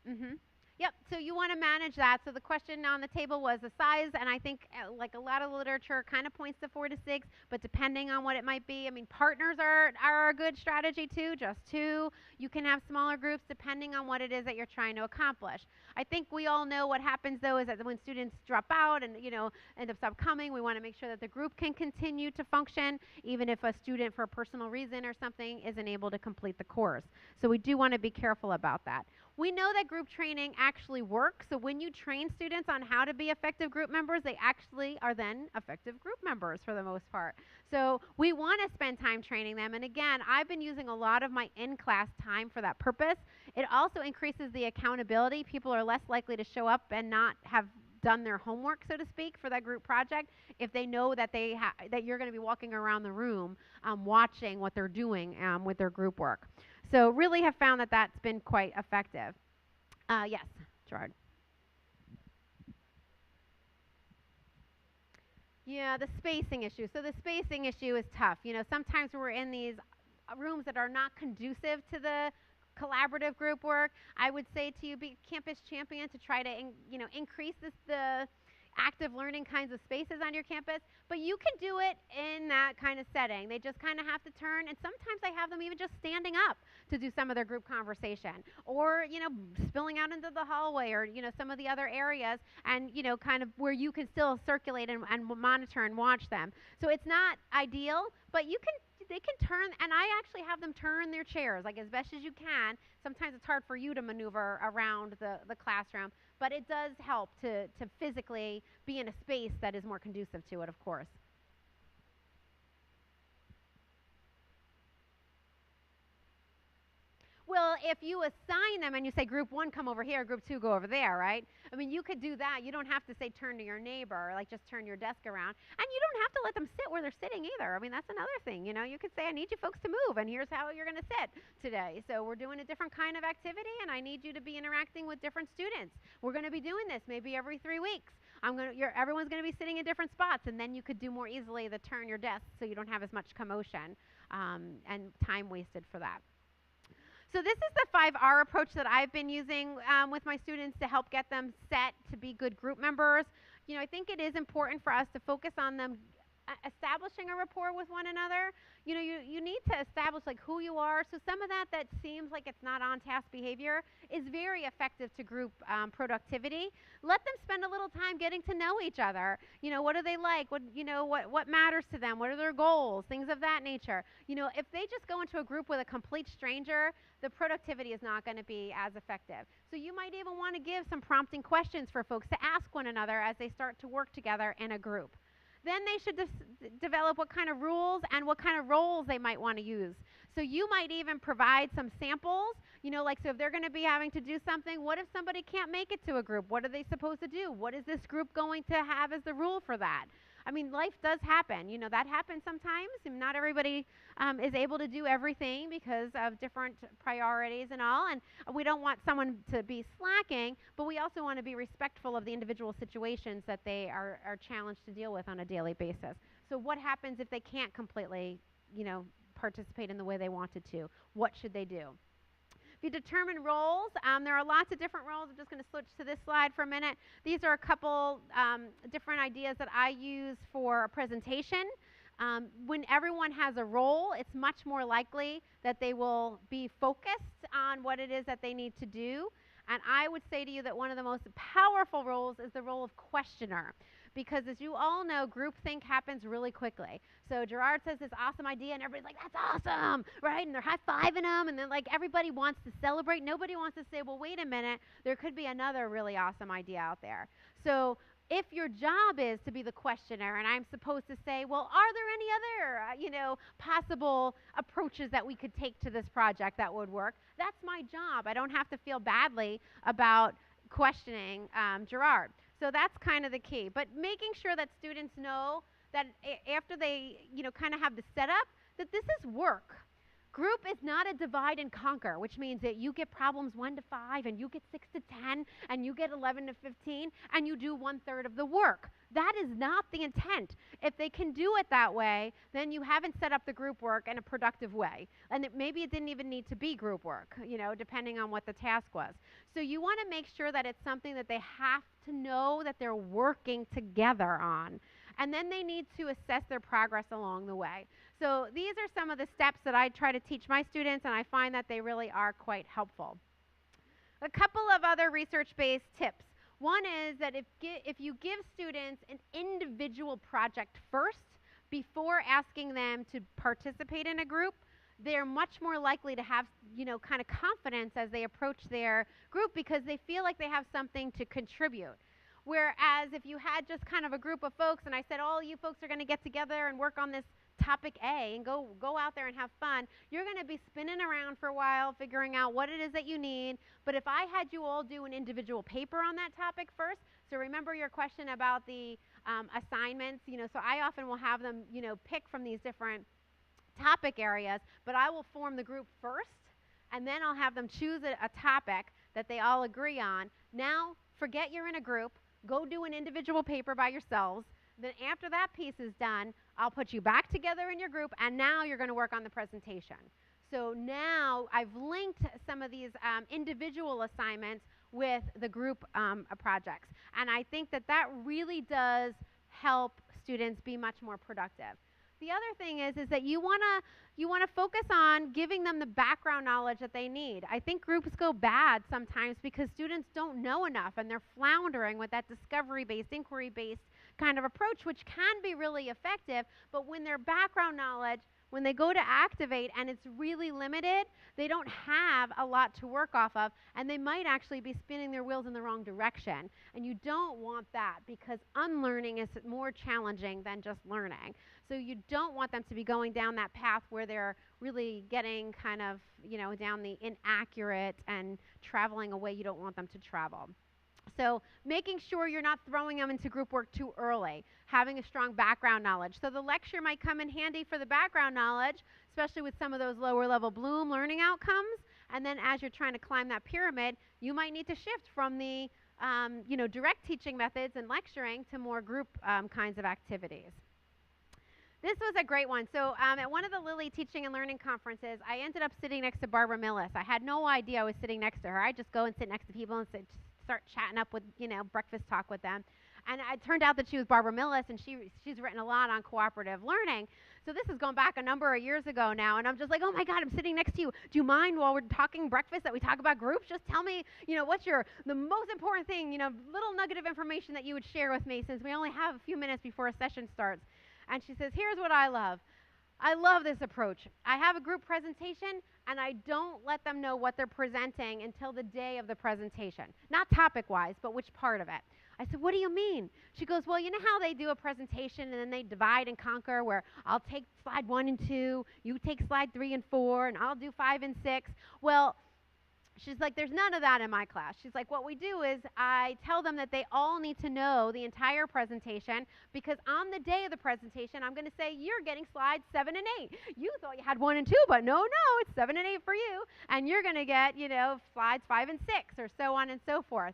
Mm-hmm. Yep. So you want to manage that. So the question on the table was the size, and I think like a lot of literature kind of points to 4 to 6, but depending on what it might be, I mean, partners are a good strategy too, just two. You can have smaller groups depending on what it is that you're trying to accomplish. I think we all know what happens though is that when students drop out and end up stop coming, we want to make sure that the group can continue to function, even if a student for a personal reason or something isn't able to complete the course. So we do want to be careful about that. We know that group training actually works. So when you train students on how to be effective group members, they actually are then effective group members for the most part. So we want to spend time training them. And again, I've been using a lot of my in-class time for that purpose. It also increases the accountability. People are less likely to show up and not have done their homework, so to speak, for that group project if they know that that you're going to be walking around the room watching what they're doing with their group work. So really have found that that's been quite effective. Yes, Gerard. Yeah, the spacing issue. So the spacing issue is tough. You know, sometimes we're in these rooms that are not conducive to the collaborative group work. I would say to you, be campus champion to try to, increase the active learning kinds of spaces on your campus, but you can do it in that kind of setting. They just kind of have to turn, and sometimes I have them even just standing up to do some of their group conversation, or spilling out into the hallway, or some of the other areas, and kind of where you can still circulate and monitor and watch them. So it's not ideal, but they can turn, and I actually have them turn their chairs like as best as you can. Sometimes it's hard for you to maneuver around the classroom, but it does help to physically be in a space that is more conducive to it, of course. Well, if you assign them and you say group 1 come over here, group 2 go over there, right? I mean, you could do that. You don't have to say turn to your neighbor, like just turn your desk around. And you don't have to let them sit where they're sitting either. I mean, that's another thing. You could say I need you folks to move and here's how you're going to sit today. So we're doing a different kind of activity and I need you to be interacting with different students. We're going to be doing this maybe every 3 weeks. Everyone's going to be sitting in different spots, and then you could do more easily the turn your desk so you don't have as much commotion and time wasted for that. So this is the 5R approach that I've been using with my students to help get them set to be good group members. I think it is important for us to focus on them establishing a rapport with one another. You need to establish like who you are. So some of that seems like it's not on task behavior is very effective to group productivity. Let them spend a little time getting to know each other. What do they like? What matters to them? What are their goals? Things of that nature. If they just go into a group with a complete stranger, the productivity is not going to be as effective. So you might even want to give some prompting questions for folks to ask one another as they start to work together in a group. Then they should develop what kind of rules and what kind of roles they might want to use. So you might even provide some samples, like so if they're going to be having to do something, what if somebody can't make it to a group? What are they supposed to do? What is this group going to have as the rule for that? I mean, life does happen. That happens sometimes. And not everybody is able to do everything because of different priorities and all. And we don't want someone to be slacking, but we also want to be respectful of the individual situations that they are challenged to deal with on a daily basis. So what happens if they can't completely, participate in the way they wanted to? What should they do? If you determine roles, there are lots of different roles. I'm just going to switch to this slide for a minute. These are a couple different ideas that I use for a presentation. When everyone has a role, it's much more likely that they will be focused on what it is that they need to do. And I would say to you that one of the most powerful roles is the role of questioner. Because as you all know, groupthink happens really quickly. So Gerard says this awesome idea, and everybody's like, that's awesome, right? And they're high-fiving them, and then like everybody wants to celebrate. Nobody wants to say, well, wait a minute, there could be another really awesome idea out there. So if your job is to be the questioner, and I'm supposed to say, well, are there any other, possible approaches that we could take to this project that would work? That's my job. I don't have to feel badly about questioning Gerard. So that's kind of the key. But making sure that students know that after they, kind of have the setup, that this is work. Group is not a divide and conquer, which means that you get problems 1 to 5, and you get 6 to 10, and you get 11 to 15, and you do 1/3 of the work. That is not the intent. If they can do it that way, then you haven't set up the group work in a productive way. And maybe it didn't even need to be group work, depending on what the task was. So you want to make sure that it's something that they have to know that they're working together on. And then they need to assess their progress along the way. So these are some of the steps that I try to teach my students, and I find that they really are quite helpful. A couple of other research-based tips. One is that if you give students an individual project first before asking them to participate in a group, they're much more likely to have, kind of confidence as they approach their group because they feel like they have something to contribute. Whereas if you had just kind of a group of folks and I said, all you folks are going to get together and work on this topic A and go out there and have fun, you're going to be spinning around for a while figuring out what it is that you need. But if I had you all do an individual paper on that topic first, so remember your question about the assignments, so I often will have them, pick from these different topic areas, but I will form the group first, and then I'll have them choose a topic that they all agree on. Now, forget you're in a group. Go do an individual paper by yourselves. Then after that piece is done, I'll put you back together in your group, and now you're going to work on the presentation. So now I've linked some of these individual assignments with the group projects. And I think that that really does help students be much more productive. The other thing is that you want to focus on giving them the background knowledge that they need. I think groups go bad sometimes because students don't know enough and they're floundering with that discovery-based, inquiry-based kind of approach, which can be really effective, but when their background knowledge, when they go to activate and it's really limited, they don't have a lot to work off of, and they might actually be spinning their wheels in the wrong direction. And you don't want that because unlearning is more challenging than just learning. So you don't want them to be going down that path where they're really getting kind of, down the inaccurate and traveling a way you don't want them to travel. So making sure you're not throwing them into group work too early, having a strong background knowledge. So the lecture might come in handy for the background knowledge, especially with some of those lower level Bloom learning outcomes. And then as you're trying to climb that pyramid, you might need to shift from the direct teaching methods and lecturing to more group kinds of activities. This was a great one. So at one of the Lilly Teaching and Learning conferences, I ended up sitting next to Barbara Millis. I had no idea I was sitting next to her. I just go and sit next to people and start chatting up with, breakfast talk with them. And it turned out that she was Barbara Millis, and she's written a lot on cooperative learning. So this is going back a number of years ago now, and I'm just like, oh my God, I'm sitting next to you. Do you mind while we're talking breakfast that we talk about groups? Just tell me, what's the most important thing, little nugget of information that you would share with me since we only have a few minutes before a session starts. And she says, here's what I love. I love this approach. I have a group presentation, and I don't let them know what they're presenting until the day of the presentation. Not topic-wise, but which part of it. I said, what do you mean? She goes, well, you know how they do a presentation, and then they divide and conquer, where I'll take slide 1 and 2, you take slide 3 and 4, and I'll do 5 and 6. Well, she's like, there's none of that in my class. She's like, what we do is I tell them that they all need to know the entire presentation, because on the day of the presentation, I'm going to say, you're getting slides 7 and 8. You thought you had 1 and 2, but no, it's 7 and 8 for you. And you're going to get, slides 5 and 6, or so on and so forth.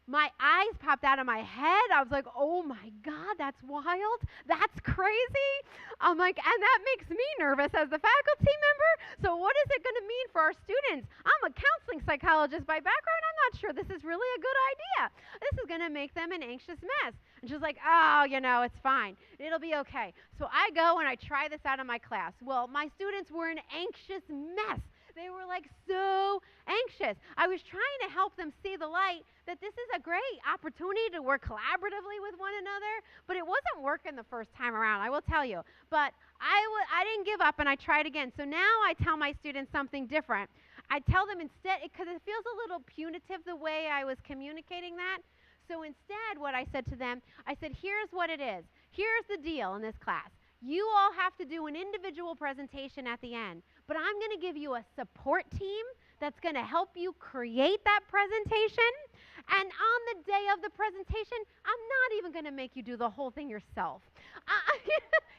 my eyes popped out of my head. I was like, oh my God, that's wild. That's crazy. I'm like, and that makes me nervous as the faculty member. So what is it going to mean for our students? I'm a counseling psychologist by background. I'm not sure this is really a good idea. This is going to make them an anxious mess. And she's like, oh, it's fine. It'll be okay. So I go and I try this out in my class. Well, my students were an anxious mess. They were like so anxious. I was trying to help them see the light that this is a great opportunity to work collaboratively with one another, but it wasn't working the first time around, I will tell you. But I didn't give up and I tried again. So now I tell my students something different. I tell them instead, because it feels a little punitive the way I was communicating that. So instead, what I said to them, I said, here's what it is. Here's the deal in this class. You all have to do an individual presentation at the end, but I'm going to give you a support team that's going to help you create that presentation. And on the day of the presentation, I'm not even going to make you do the whole thing yourself.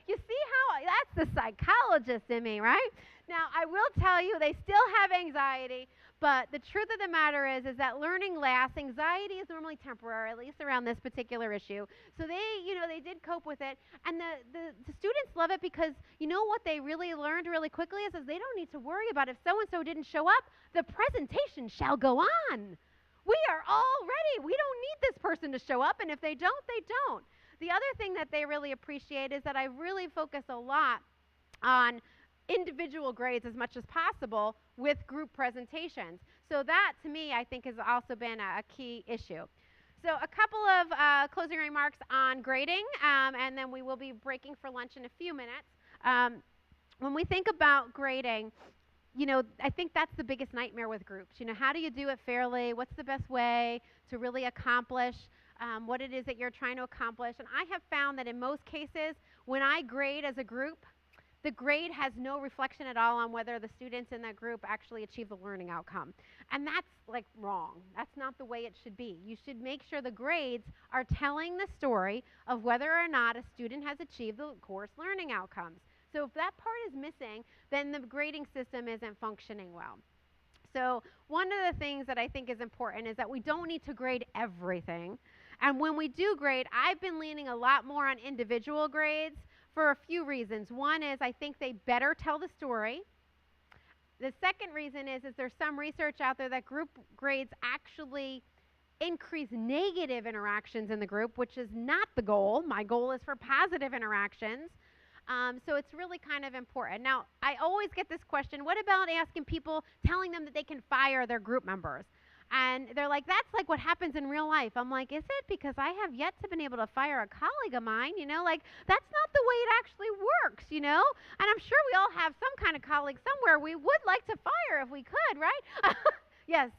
You see how that's the psychologist in me, right? Now, I will tell you, they still have anxiety, but the truth of the matter is that learning lasts. Anxiety is normally temporary, at least around this particular issue. So they did cope with it. And the students love it because you know what they really learned really quickly is they don't need to worry about if so-and-so didn't show up, the presentation shall go on. We are all ready. We don't need this person to show up, and if they don't, they don't. The other thing that they really appreciate is that I really focus a lot on individual grades as much as possible with group presentations. So that, to me, I think has also been a key issue. So a couple of closing remarks on grading, and then we will be breaking for lunch in a few minutes. When we think about grading, I think that's the biggest nightmare with groups. How do you do it fairly? What's the best way to really accomplish what it is that you're trying to accomplish? And I have found that in most cases, when I grade as a group, the grade has no reflection at all on whether the students in that group actually achieve the learning outcome. And that's wrong. That's not the way it should be. You should make sure the grades are telling the story of whether or not a student has achieved the course learning outcomes. So if that part is missing, then the grading system isn't functioning well. So one of the things that I think is important is that we don't need to grade everything. And when we do grade, I've been leaning a lot more on individual grades for a few reasons. One is I think they better tell the story. The second reason is there's some research out there that group grades actually increase negative interactions in the group, which is not the goal. My goal is for positive interactions. So it's really kind of important. Now, I always get this question, what about asking people, telling them that they can fire their group members? And they're like, that's like what happens in real life. I'm like, is it? Because I have yet to been able to fire a colleague of mine, that's not the way it actually works, And I'm sure we all have some kind of colleague somewhere we would like to fire if we could, right? Yes.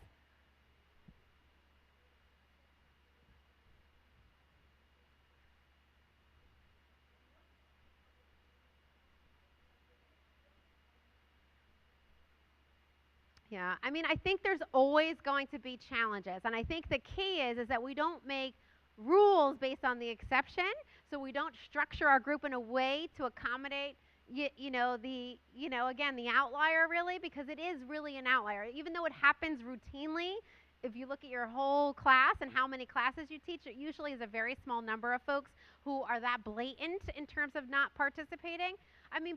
Yeah, I think there's always going to be challenges, and I think the key is that we don't make rules based on the exception, so we don't structure our group in a way to accommodate again, the outlier really, because it is really an outlier. Even though it happens routinely, if you look at your whole class and how many classes you teach, it usually is a very small number of folks who are that blatant in terms of not participating.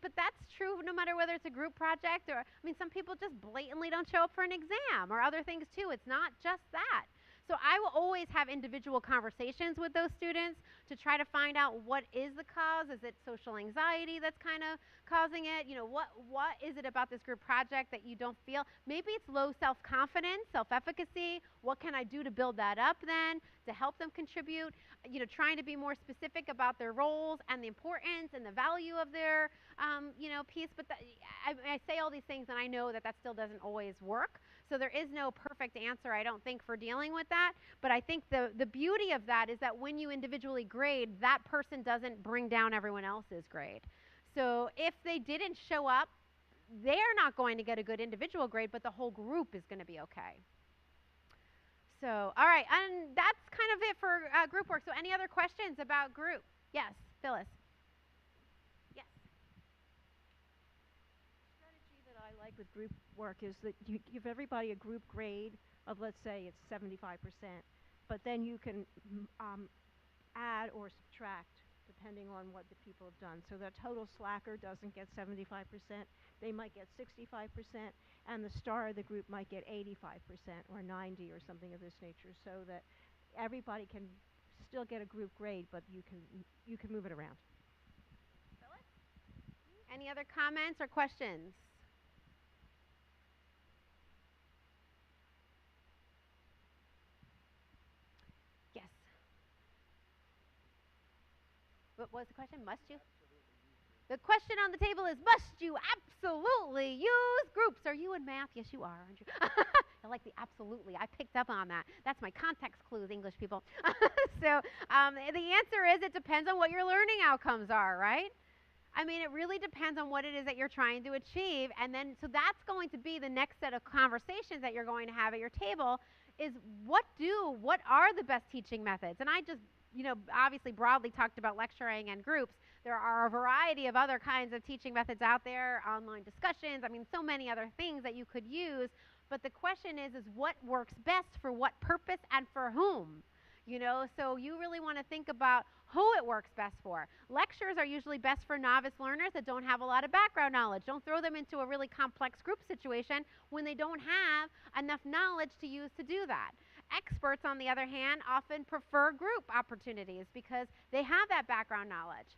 But that's true no matter whether it's a group project or, some people just blatantly don't show up for an exam or other things too. It's not just that. So I will always have individual conversations with those students to try to find out what is the cause. Is it social anxiety that's kind of causing it? What is it about this group project that you don't feel? Maybe it's low self-confidence, self-efficacy. What can I do to build that up then to help them contribute? Trying to be more specific about their roles and the importance and the value of their, piece. But I say all these things and I know that still doesn't always work. So there is no perfect answer, I don't think, for dealing with that. But I think the beauty of that is that when you individually grade, that person doesn't bring down everyone else's grade. So if they didn't show up, they're not going to get a good individual grade, but the whole group is going to be okay. So, all right, and that's kind of it for group work. So any other questions about group? Yes, Phyllis. Yes. Strategy that I like with group work is that you give everybody a group grade of, let's say, it's 75%. but then you can add or subtract depending on what the people have done. So the total slacker doesn't get 75%, they might get 65%, and the star of the group might get 85% or 90 or something of this nature, so that everybody can still get a group grade, but you can move it around. Any other comments or questions? Yes. What was the question? Must you? The question on the table is, must you absolutely use groups? Are you in math? Yes, you are, aren't you? I like the absolutely. I picked up on that. That's my context clues, English people. So the answer is it depends on what your learning outcomes are, right? I mean, it really depends on what it is that you're trying to achieve. And then, so that's going to be the next set of conversations that you're going to have at your table is what are the best teaching methods? And I just, obviously broadly talked about lecturing and groups. There are a variety of other kinds of teaching methods out there, online discussions, I mean, so many other things that you could use. But the question is what works best for what purpose and for whom? So you really want to think about who it works best for. Lectures are usually best for novice learners that don't have a lot of background knowledge. Don't throw them into a really complex group situation when they don't have enough knowledge to use to do that. Experts, on the other hand, often prefer group opportunities because they have that background knowledge.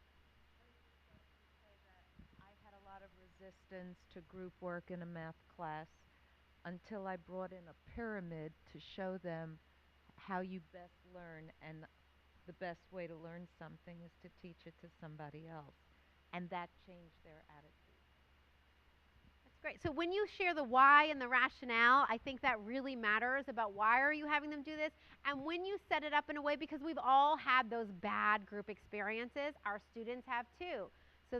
I had a lot of resistance to group work in a math class until I brought in a pyramid to show them how you best learn, and the best way to learn something is to teach it to somebody else. And that changed their attitude. That's great. So when you share the why and the rationale, I think that really matters about why are you having them do this. And when you set it up in a way, because we've all had those bad group experiences, our students have too. So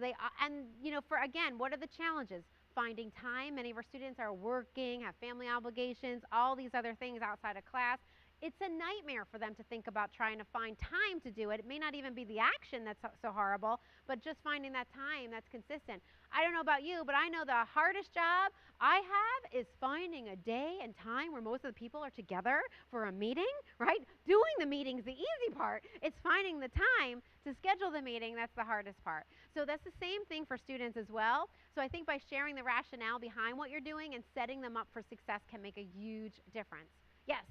for again, what are the challenges? Finding time. Many of our students are working, have family obligations, all these other things outside of class. It's a nightmare for them to think about trying to find time to do it. It may not even be the action that's so horrible, but just finding that time that's consistent. I don't know about you, but I know the hardest job I have is finding a day and time where most of the people are together for a meeting, right? Doing the meeting's the easy part. It's finding the time to schedule the meeting that's the hardest part. So that's the same thing for students as well. So I think by sharing the rationale behind what you're doing and setting them up for success can make a huge difference. Yes?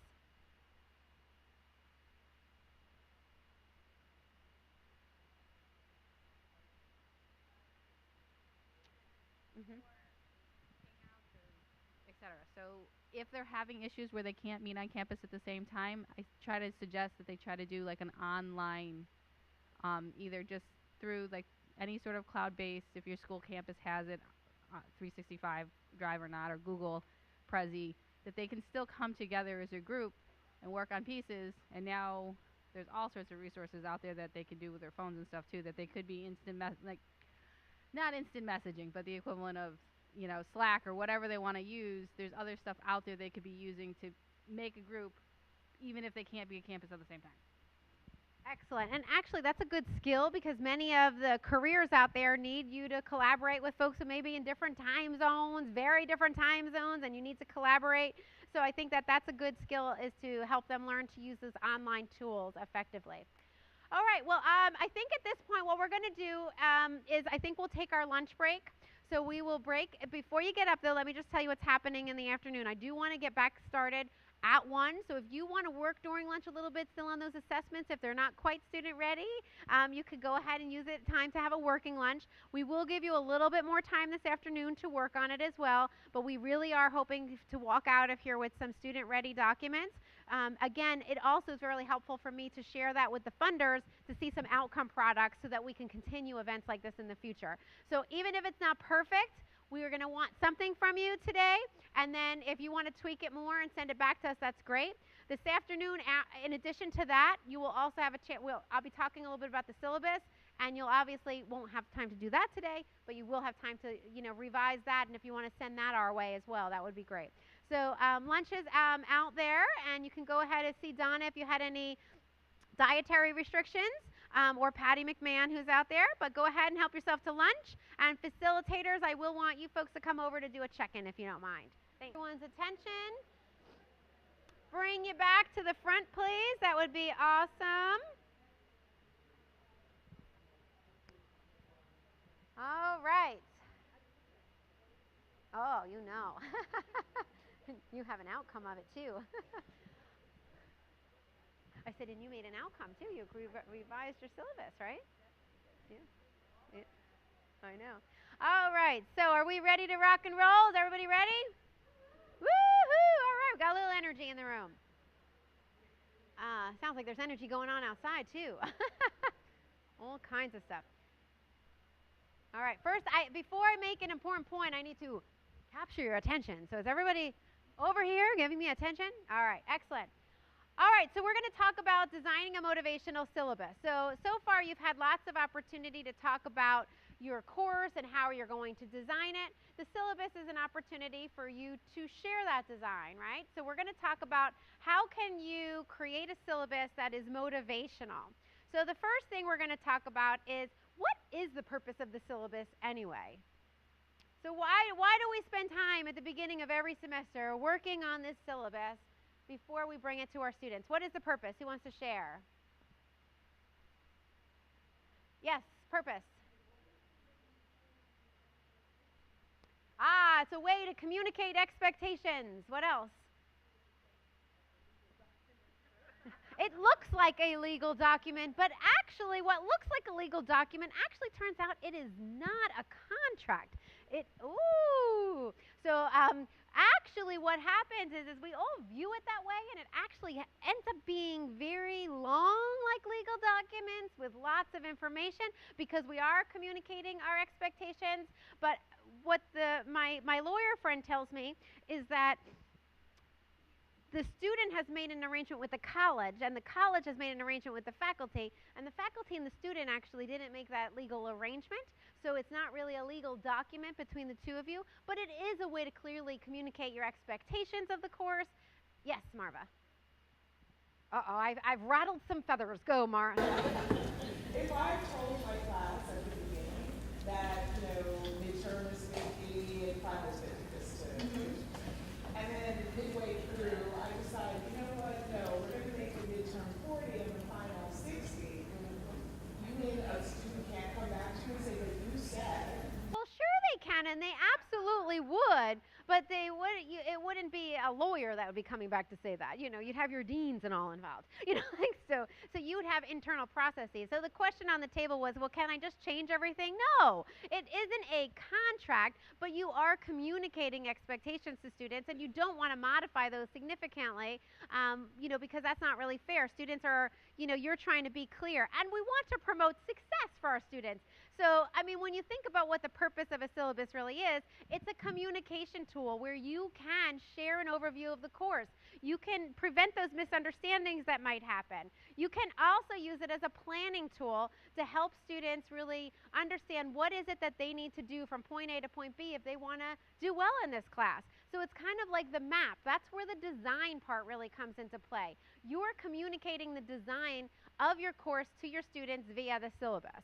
Mm-hmm. Etc. So if they're having issues where they can't meet on campus at the same time, I try to suggest that they try to do like an online, either just through like any sort of cloud-based, if your school campus has it, 365 Drive or not, or Google Prezi, that they can still come together as a group and work on pieces. And now there's all sorts of resources out there that they can do with their phones and stuff too, that they could be not instant messaging, but the equivalent of, Slack or whatever they want to use. There's other stuff out there they could be using to make a group, even if they can't be at campus at the same time. Excellent. And actually, that's a good skill because many of the careers out there need you to collaborate with folks who may be in different time zones, very different time zones, and you need to collaborate. So I think that that's a good skill, is to help them learn to use those online tools effectively. All right, well, I think at this point what we're going to do is I think we'll take our lunch break. So we will break. Before you get up, though, let me just tell you what's happening in the afternoon. I do want to get back started at 1. So if you want to work during lunch a little bit still on those assessments, if they're not quite student ready, you could go ahead and use it time to have a working lunch. We will give you a little bit more time this afternoon to work on it as well, but we really are hoping to walk out of here with some student ready documents. Again, it also is really helpful for me to share that with the funders to see some outcome products so that we can continue events like this in the future. So even if it's not perfect, we are going to want something from you today, and then if you want to tweak it more and send it back to us, that's great. This afternoon, in addition to that, you will also have a chance. I'll be talking a little bit about the syllabus, and you'll obviously won't have time to do that today, but you will have time to revise that, and if you want to send that our way as well, that would be great. So lunch is out there, and you can go ahead and see Donna if you had any dietary restrictions, or Patty McMahon who's out there, but go ahead and help yourself to lunch. And facilitators, I will want you folks to come over to do a check-in if you don't mind. Thank everyone's attention. bring you back to the front, please? That would be awesome. All right. Oh, you know. You have an outcome of it, too. I said, and you made an outcome, too. You revised your syllabus, right? Yeah. I know. All right. So are we ready to rock and roll? Is everybody ready? Woo-hoo! All right. We've got a little energy in the room. Sounds like there's energy going on outside, too. All kinds of stuff. All right. First, before I make an important point, I need to capture your attention. So is everybody over here giving me attention? All right. Excellent. All right, so we're going to talk about designing a motivational syllabus. So far you've had lots of opportunity to talk about your course and how you're going to design it. The syllabus is an opportunity for you to share that design, right? So we're going to talk about how can you create a syllabus that is motivational. So the first thing we're going to talk about is, what is the purpose of the syllabus anyway? So why do we spend time at the beginning of every semester working on this syllabus before we bring it to our students? What is the purpose? Who wants to share? Yes, purpose. It's a way to communicate expectations. What else? It looks like a legal document, but actually what looks like a legal document actually turns out it is not a contract. So actually what happens is we all view it that way, and it actually ends up being very long, like legal documents with lots of information, because we are communicating our expectations. But what my lawyer friend tells me is that the student has made an arrangement with the college, and the college has made an arrangement with the faculty, and the faculty and the student actually didn't make that legal arrangement. So it's not really a legal document between the two of you, but it is a way to clearly communicate your expectations of the course. Yes, Marva. Uh-oh, I've rattled some feathers. Go, Mara. If I told my class at the beginning that, midterm is 50 and final is 50, and then midway through, I decided, you know what, no, we're going to make the midterm 40 and the final 60. You mean a student can't come back to you and say, but you said. Well, sure they can, and they absolutely would, but it wouldn't be a lawyer that would be coming back to say that. You'd have your deans and all involved. So you would have internal processes. So the question on the table was, well, can I just change everything? No, it isn't a contract, but you are communicating expectations to students, and you don't want to modify those significantly, because that's not really fair. Students are, you're trying to be clear, and we want to promote success for our students. So, when you think about what the purpose of a syllabus really is, it's a communication tool where you can share an overview of the course. You can prevent those misunderstandings that might happen. You can also use it as a planning tool to help students really understand what is it that they need to do from point A to point B if they want to do well in this class. So it's kind of like the map. That's where the design part really comes into play. You're communicating the design of your course to your students via the syllabus.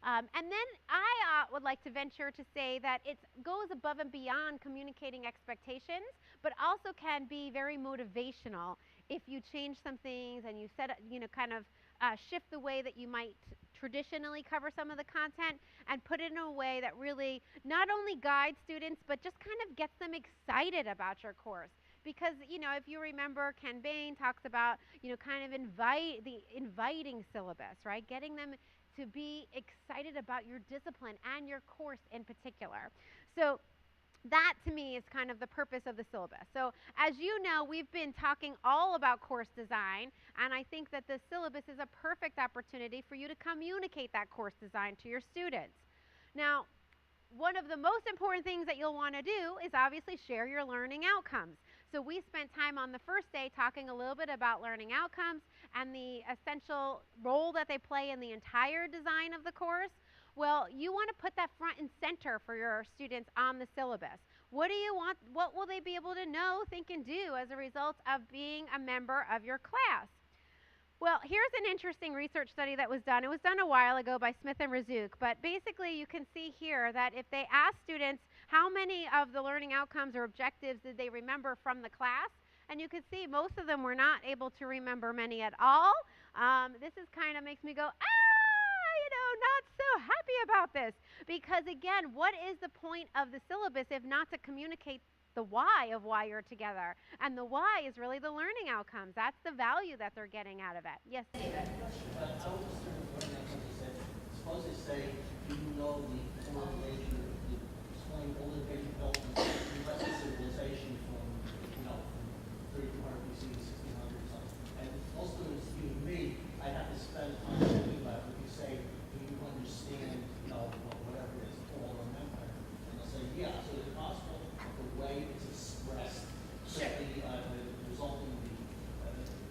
And then I would like to venture to say that it goes above and beyond communicating expectations, but also can be very motivational if you change some things and you shift the way that you might traditionally cover some of the content and put it in a way that really not only guides students, but just kind of gets them excited about your course. Because, if you remember, Ken Bain talks about, kind of inviting syllabus, right? Getting them to be excited about your discipline and your course in particular. So that, to me, is kind of the purpose of the syllabus. So as you know, we've been talking all about course design, and I think that the syllabus is a perfect opportunity for you to communicate that course design to your students. Now, one of the most important things that you'll want to do is obviously share your learning outcomes. So we spent time on the first day talking a little bit about learning outcomes and the essential role that they play in the entire design of the course. Well, you want to put that front and center for your students on the syllabus. What do you want? What will they be able to know, think, and do as a result of being a member of your class? Well, here's an interesting research study that was done. It was done a while ago by Smith and Razzouk, but basically you can see here that if they ask students how many of the learning outcomes or objectives did they remember from the class, And you can see most of them were not able to remember many at all. This is kind of makes me go, not so happy about this. Because again, what is the point of the syllabus if not to communicate the why of why you're together? And the why is really the learning outcomes. That's the value that they're getting out of it. Yes, David? I was just learning out something said, suppose they say, do you know the formulation, explain all the basic developments in Western civilization from, from 3200 BC to 1600 or something. And most of them, even me, I have to spend time thinking about it. If you say, do you understand, whatever it is, Paul or Empire? And they'll say, yeah. So is it possible that the way it's expressed, the resulting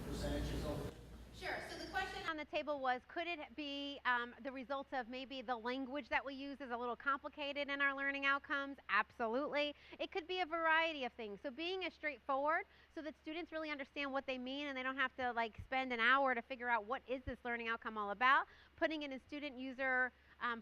percentages of it? Sure. So the question on the table was, could it be the result of maybe the language that we use is a little complicated in our learning outcomes? Absolutely. It could be a variety of things. So being as straightforward so that students really understand what they mean and they don't have to spend an hour to figure out what is this learning outcome all about. Putting it in student user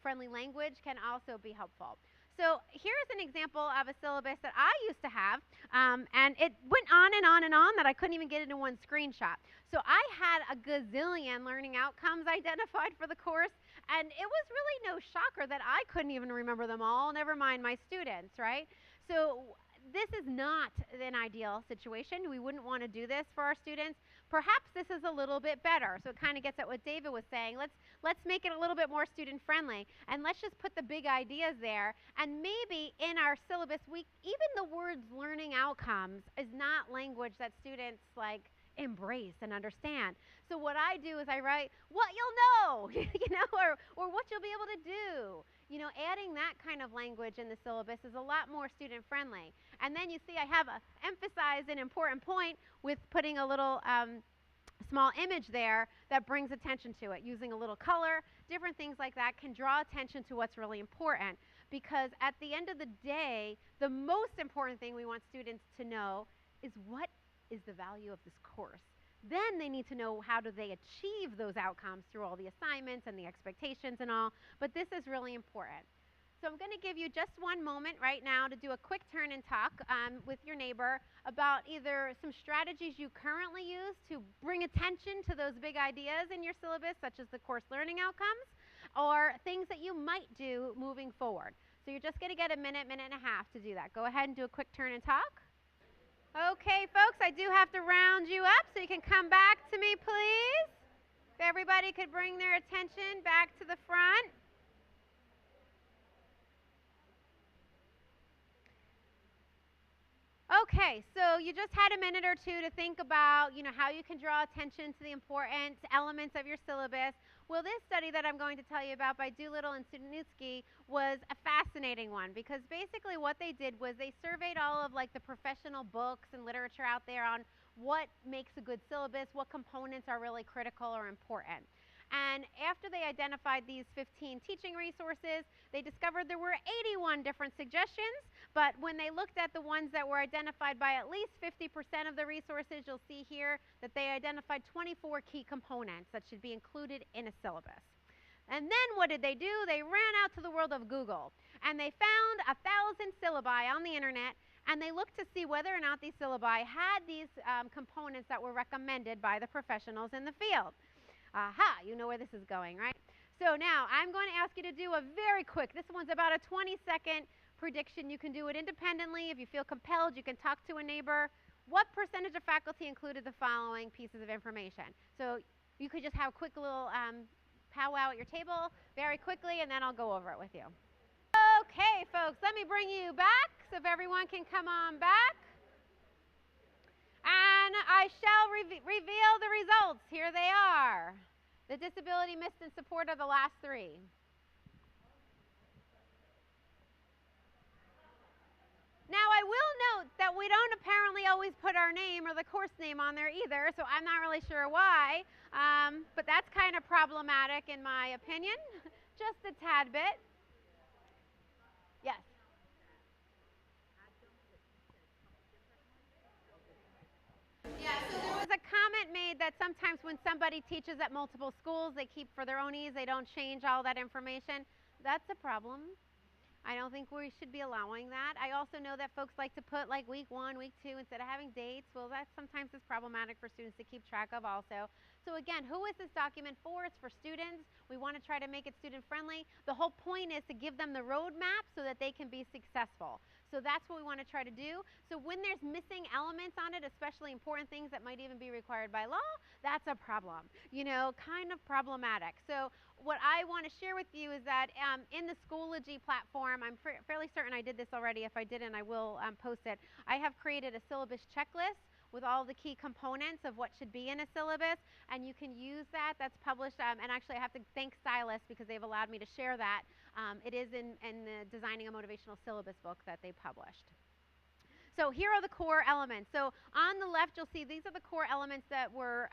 friendly language can also be helpful. So here's an example of a syllabus that I used to have, and it went on and on and on that I couldn't even get into one screenshot. So I had a gazillion learning outcomes identified for the course, and it was really no shocker that I couldn't even remember them all, never mind my students, right? So this is not an ideal situation. We wouldn't want to do this for our students. Perhaps this is a little bit better. So it kind of gets at what David was saying. Let's make it a little bit more student friendly, and let's just put the big ideas there. And maybe in our syllabus, even the words learning outcomes is not language that students embrace and understand. So what I do is I write what you'll know, or what you'll be able to do. Adding that kind of language in the syllabus is a lot more student friendly. And then you see I have emphasized an important point with putting a little small image there that brings attention to it. Using a little color, different things like that can draw attention to what's really important. Because at the end of the day, the most important thing we want students to know is what is the value of this course. Then they need to know how do they achieve those outcomes through all the assignments and the expectations and all. But this is really important. So I'm going to give you just one moment right now to do a quick turn and talk with your neighbor about either some strategies you currently use to bring attention to those big ideas in your syllabus, such as the course learning outcomes, or things that you might do moving forward. So you're just going to get a minute, minute and a half to do that. Go ahead and do a quick turn and talk. Okay, folks, I do have to round you up, so you can come back to me, please. If everybody could bring their attention back to the front. Okay, so you just had a minute or two to think about, how you can draw attention to the important elements of your syllabus. Well, this study that I'm going to tell you about by Doolittle and Sudanutsky was a fascinating one, because basically what they did was they surveyed all of the professional books and literature out there on what makes a good syllabus, what components are really critical or important. And after they identified these 15 teaching resources, they discovered there were 81 different suggestions. But when they looked at the ones that were identified by at least 50% of the resources, you'll see here that they identified 24 key components that should be included in a syllabus. And then what did they do? They ran out to the world of Google, and they found 1,000 syllabi on the internet, and they looked to see whether or not these syllabi had these components that were recommended by the professionals in the field. Aha, you know where this is going, right? So now I'm going to ask you to do a very quick, this one's about a 20-second prediction. You can do it independently. If you feel compelled, you can talk to a neighbor. What percentage of faculty included the following pieces of information? So you could just have a quick little powwow at your table very quickly, and then I'll go over it with you. Okay, folks, let me bring you back, so if everyone can come on back. And I shall reveal the results. Here they are. The disability missed in support are the last three. Now, I will note that we don't apparently always put our name or the course name on there either, so I'm not really sure why, but that's kind of problematic in my opinion, just a tad bit. Yes? Yeah, so there was a comment made that sometimes when somebody teaches at multiple schools, they keep for their own ease, they don't change all that information. That's a problem. I don't think we should be allowing that. I also know that folks like to put like week 1, week 2 instead of having dates. Well, that sometimes is problematic for students to keep track of also. So again, who is this document for? It's for students. We want to try to make it student friendly. The whole point is to give them the roadmap so that they can be successful. So that's what we want to try to do. So when there's missing elements on it, especially important things that might even be required by law, that's a problem, you know, kind of problematic. So what I want to share with you is that in the Schoology platform, I'm fairly certain I did this already. If I didn't, I will post it. I have created a syllabus checklist with all the key components of what should be in a syllabus, and you can use that. That's published, and actually I have to thank Syllabus because they've allowed me to share that. It is in the Designing a Motivational Syllabus book that they published. So here are the core elements. So on the left, you'll see these are the core elements that were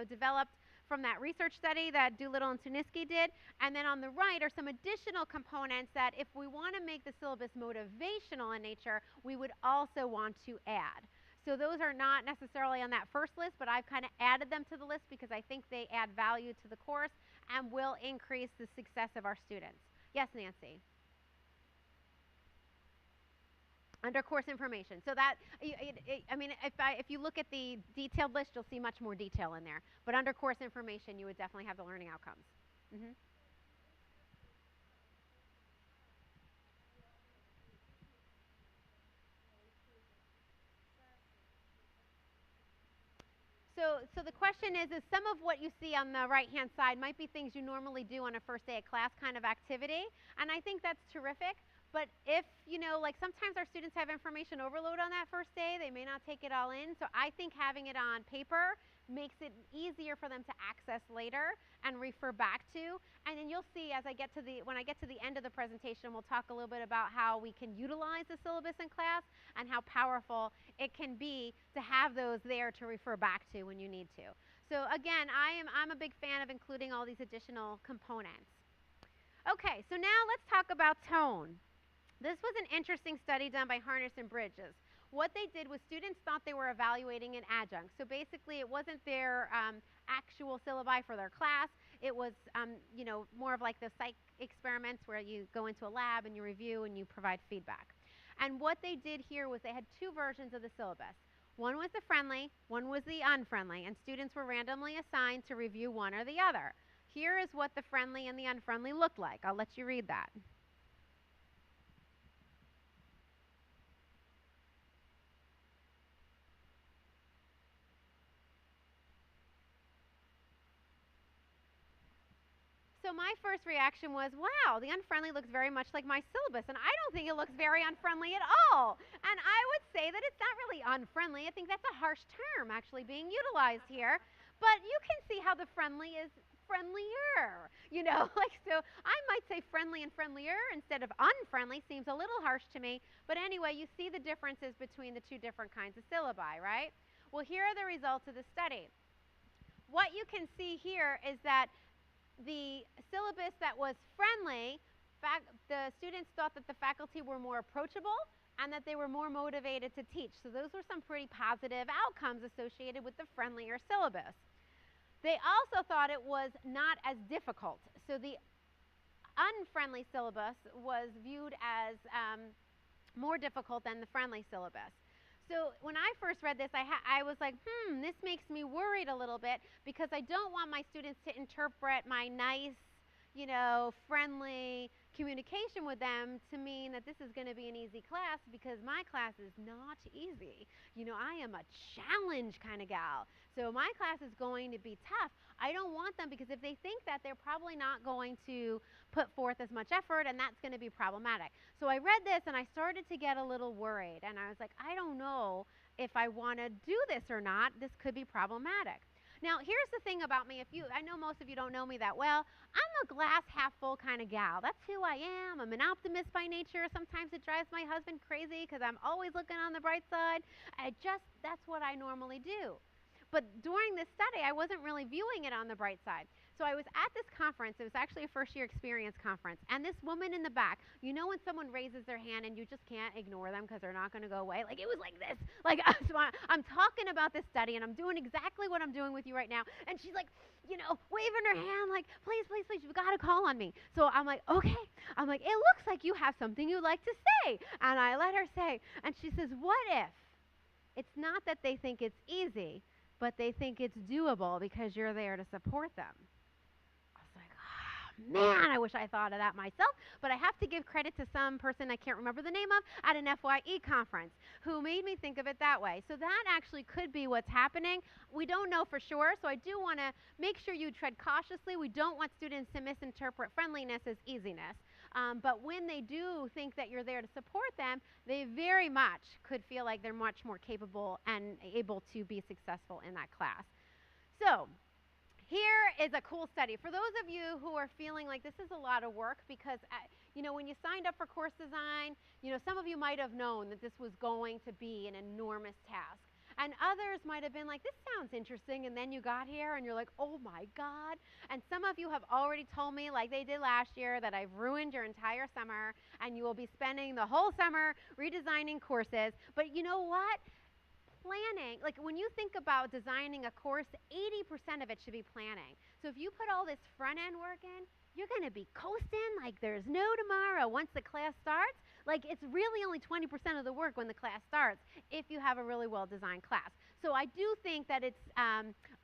developed from that research study that Doolittle and Tuniski did. And then on the right are some additional components that if we want to make the syllabus motivational in nature, we would also want to add. So those are not necessarily on that first list, but I've kind of added them to the list because I think they add value to the course and will increase the success of our students. Yes, Nancy? Under course information. So that, if you look at the detailed list, you'll see much more detail in there. But under course information, you would definitely have the learning outcomes. Mm-hmm. So the question is some of what you see on the right-hand side might be things you normally do on a first day of class kind of activity, and I think that's terrific. But if, like sometimes our students have information overload on that first day, they may not take it all in. So I think having it on paper makes it easier for them to access later and refer back to. And then you'll see when I get to the end of the presentation, we'll talk a little bit about how we can utilize the syllabus in class and how powerful it can be to have those there to refer back to when you need to. So again, I'm a big fan of including all these additional components. Okay, so now let's talk about tone. This was an interesting study done by Harness and Bridges. What they did was students thought they were evaluating an adjunct. So basically it wasn't their actual syllabi for their class. It was more of like the psych experiments where you go into a lab and you review and you provide feedback. And what they did here was they had two versions of the syllabus. One was the friendly, one was the unfriendly, and students were randomly assigned to review one or the other. Here is what the friendly and the unfriendly looked like. I'll let you read that. So my first reaction was, wow, the unfriendly looks very much like my syllabus, and I don't think it looks very unfriendly at all. And I would say that it's not really unfriendly. I think that's a harsh term actually being utilized here. But you can see how the friendly is friendlier, so I might say friendly and friendlier instead of unfriendly seems a little harsh to me. But anyway, you see the differences between the two different kinds of syllabi, right? Well, here are the results of the study. What you can see here is that the syllabus that was friendly, the students thought that the faculty were more approachable and that they were more motivated to teach. So those were some pretty positive outcomes associated with the friendlier syllabus. They also thought it was not as difficult. So the unfriendly syllabus was viewed as more difficult than the friendly syllabus. So when I first read this, I was like, this makes me worried a little bit because I don't want my students to interpret my nice, friendly communication with them to mean that this is going to be an easy class, because my class is not easy. I am a challenge kind of gal. So my class is going to be tough. I don't want them, because if they think that, they're probably not going to put forth as much effort, and that's going to be problematic. So I read this and I started to get a little worried, and I was like, I don't know if I want to do this or not. This could be problematic. Now, here's the thing about me. I know most of you don't know me that well. I'm a glass half full kind of gal. That's who I am. I'm an optimist by nature. Sometimes it drives my husband crazy because I'm always looking on the bright side. That's what I normally do. But during this study, I wasn't really viewing it on the bright side. So I was at this conference. It was actually a first year experience conference. And this woman in the back, you know when someone raises their hand and you just can't ignore them because they're not going to go away? Like, it was like this. Like, so I'm talking about this study and I'm doing exactly what I'm doing with you right now. And she's like, you know, waving her hand like, please, please, please, you've got to call on me. So I'm like, okay. I'm like, it looks like you have something you'd like to say. And I let her say. And she says, what if it's not that they think it's easy, but they think it's doable because you're there to support them? I was like, oh, man, I wish I thought of that myself. But I have to give credit to some person I can't remember the name of at an FYE conference who made me think of it that way. So that actually could be what's happening. We don't know for sure, so I do want to make sure you tread cautiously. We don't want students to misinterpret friendliness as easiness. But when they do think that you're there to support them, they very much could feel like they're much more capable and able to be successful in that class. So here is a cool study. For those of you who are feeling like this is a lot of work because, you know, when you signed up for course design, you know, some of you might have known that this was going to be an enormous task. And others might have been like, this sounds interesting, and then you got here and you're like, oh my God. And some of you have already told me, like they did last year, that I've ruined your entire summer and you will be spending the whole summer redesigning courses. But you know what? Planning, like when you think about designing a course, 80% of it should be planning. So if you put all this front end work in, you're going to be coasting like there's no tomorrow once the class starts. Like it's really only 20% of the work when the class starts if you have a really well-designed class. So I do think that it's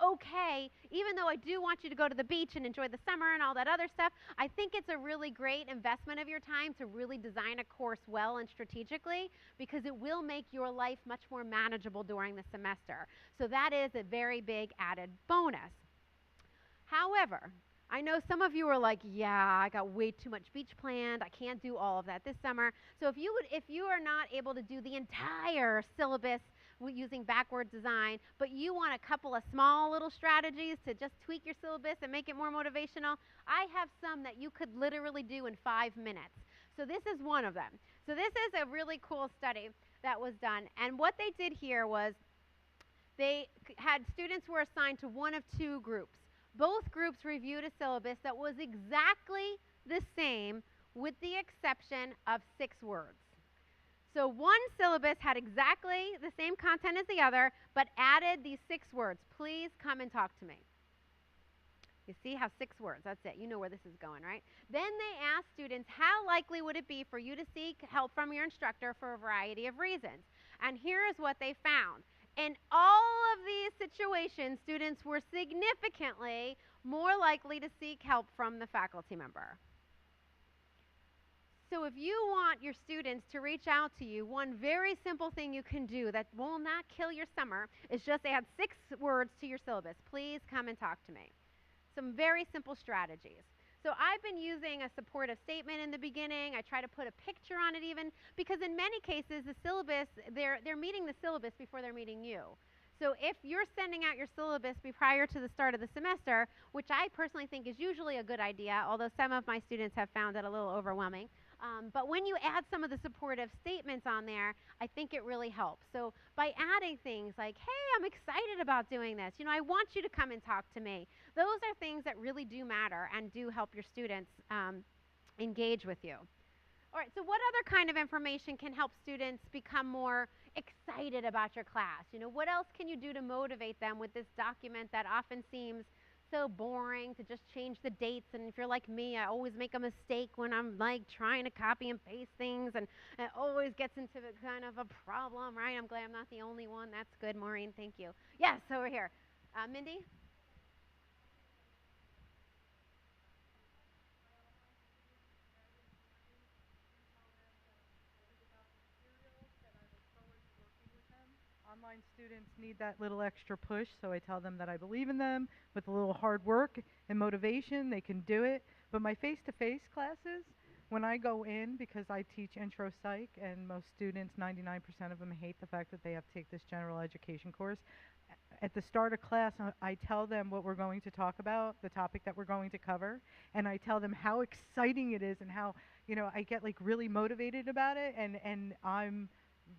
okay, even though I do want you to go to the beach and enjoy the summer and all that other stuff, I think it's a really great investment of your time to really design a course well and strategically because it will make your life much more manageable during the semester. So that is a very big added bonus. However, I know some of you are like, yeah, I got way too much beach planned. I can't do all of that this summer. So if you are not able to do the entire syllabus using backward design, but you want a couple of small little strategies to just tweak your syllabus and make it more motivational, I have some that you could literally do in 5 minutes. So this is one of them. So this is a really cool study that was done. And what they did here was they had students who were assigned to one of two groups. Both groups reviewed a syllabus that was exactly the same with the exception of 6 words. So one syllabus had exactly the same content as the other, but added these 6 words. Please come and talk to me. You see how 6 words, that's it. You know where this is going, right? Then they asked students, how likely would it be for you to seek help from your instructor for a variety of reasons? And here is what they found. In all of these situations, students were significantly more likely to seek help from the faculty member. So if you want your students to reach out to you, one very simple thing you can do that will not kill your summer is just add 6 words to your syllabus. Please come and talk to me. Some very simple strategies. So I've been using a supportive statement in the beginning. I try to put a picture on it even, because in many cases the syllabus, they're meeting the syllabus before they're meeting you. So if you're sending out your syllabus prior to the start of the semester, which I personally think is usually a good idea, although some of my students have found it a little overwhelming, but when you add some of the supportive statements on there, I think it really helps. So by adding things like, hey, I'm excited about doing this. You know, I want you to come and talk to me. Those are things that really do matter and do help your students engage with you. All right, so what other kind of information can help students become more excited about your class? You know, what else can you do to motivate them with this document that often seems so boring to just change the dates? And if you're like me, I always make a mistake when I'm like trying to copy and paste things, and it always gets into a kind of a problem, right? I'm glad I'm not the only one. That's good, Maureen, thank you. Yes, over here. Mindy? Online students need that little extra push, so I tell them that I believe in them. With a little hard work and motivation, they can do it. But my face-to-face classes, when I go in, because I teach intro psych, and most students, 99% of them, hate the fact that they have to take this general education course. At the start of class, I tell them what we're going to talk about, the topic that we're going to cover, and I tell them how exciting it is and how, you know, I get like really motivated about it, and I'm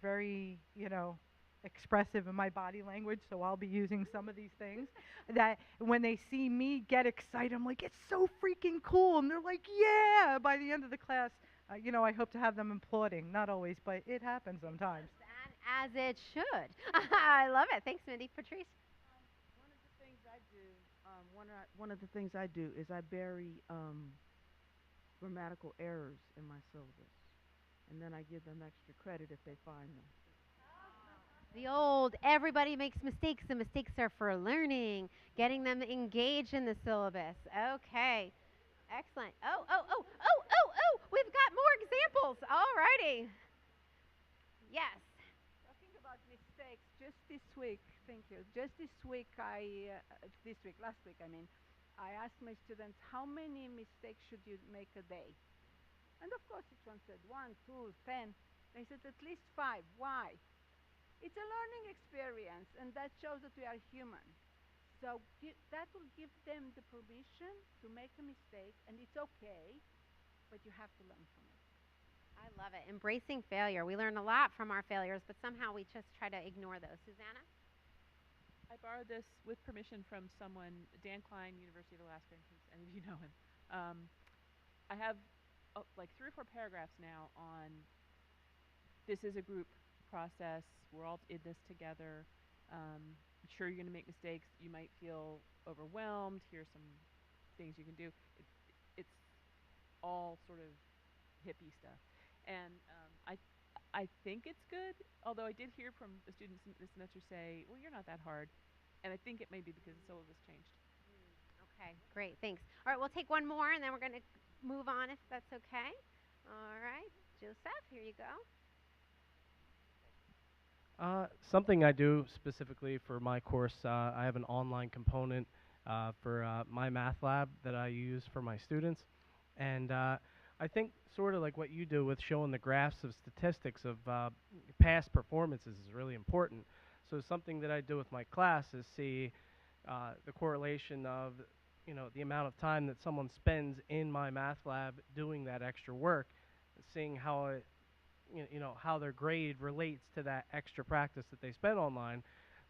very, you know, expressive in my body language, so I'll be using some of these things that when they see me get excited, I'm like, it's so freaking cool. And they're like, yeah. By the end of the class, I hope to have them applauding. Not always, but it happens sometimes. And as it should. I love it. Thanks, Mindy. Patrice? One of the things I do, one of the things I do is I bury grammatical errors in my syllabus, and then I give them extra credit if they find them. The old everybody makes mistakes and mistakes are for learning, getting them engaged in the syllabus. Okay. Excellent. Oh, we've got more examples. All righty. Yes. Talking about mistakes, just this week, thank you. Just this week, last week, I mean, I asked my students, how many mistakes should you make a day? And of course, each one said 1, 2, 10. They said at least 5. Why? It's a learning experience, and that shows that we are human. So that will give them the permission to make a mistake, and it's okay, but you have to learn from it. I love it. Embracing failure. We learn a lot from our failures, but somehow we just try to ignore those. Susanna? I borrowed this with permission from someone, Dan Klein, University of Alaska, in case any of you know him. I have like 3 or 4 paragraphs now on this is a group process. We're all in this together. Sure, you're going to make mistakes. You might feel overwhelmed. Here's some things you can do. It's all sort of hippie stuff. And I think it's good, although I did hear from the students in this semester say, well, you're not that hard. And I think it may be because the syllabus changed. Okay, great, thanks. All right, we'll take one more, and then we're going to move on if that's okay. All right, Joseph, here you go. Something I do specifically for my course, I have an online component for my math lab that I use for my students. And I think sort of like what you do with showing the graphs of statistics of past performances is really important. So something that I do with my class is see the correlation of the amount of time that someone spends in my math lab doing that extra work, seeing how it how their grade relates to that extra practice that they spend online.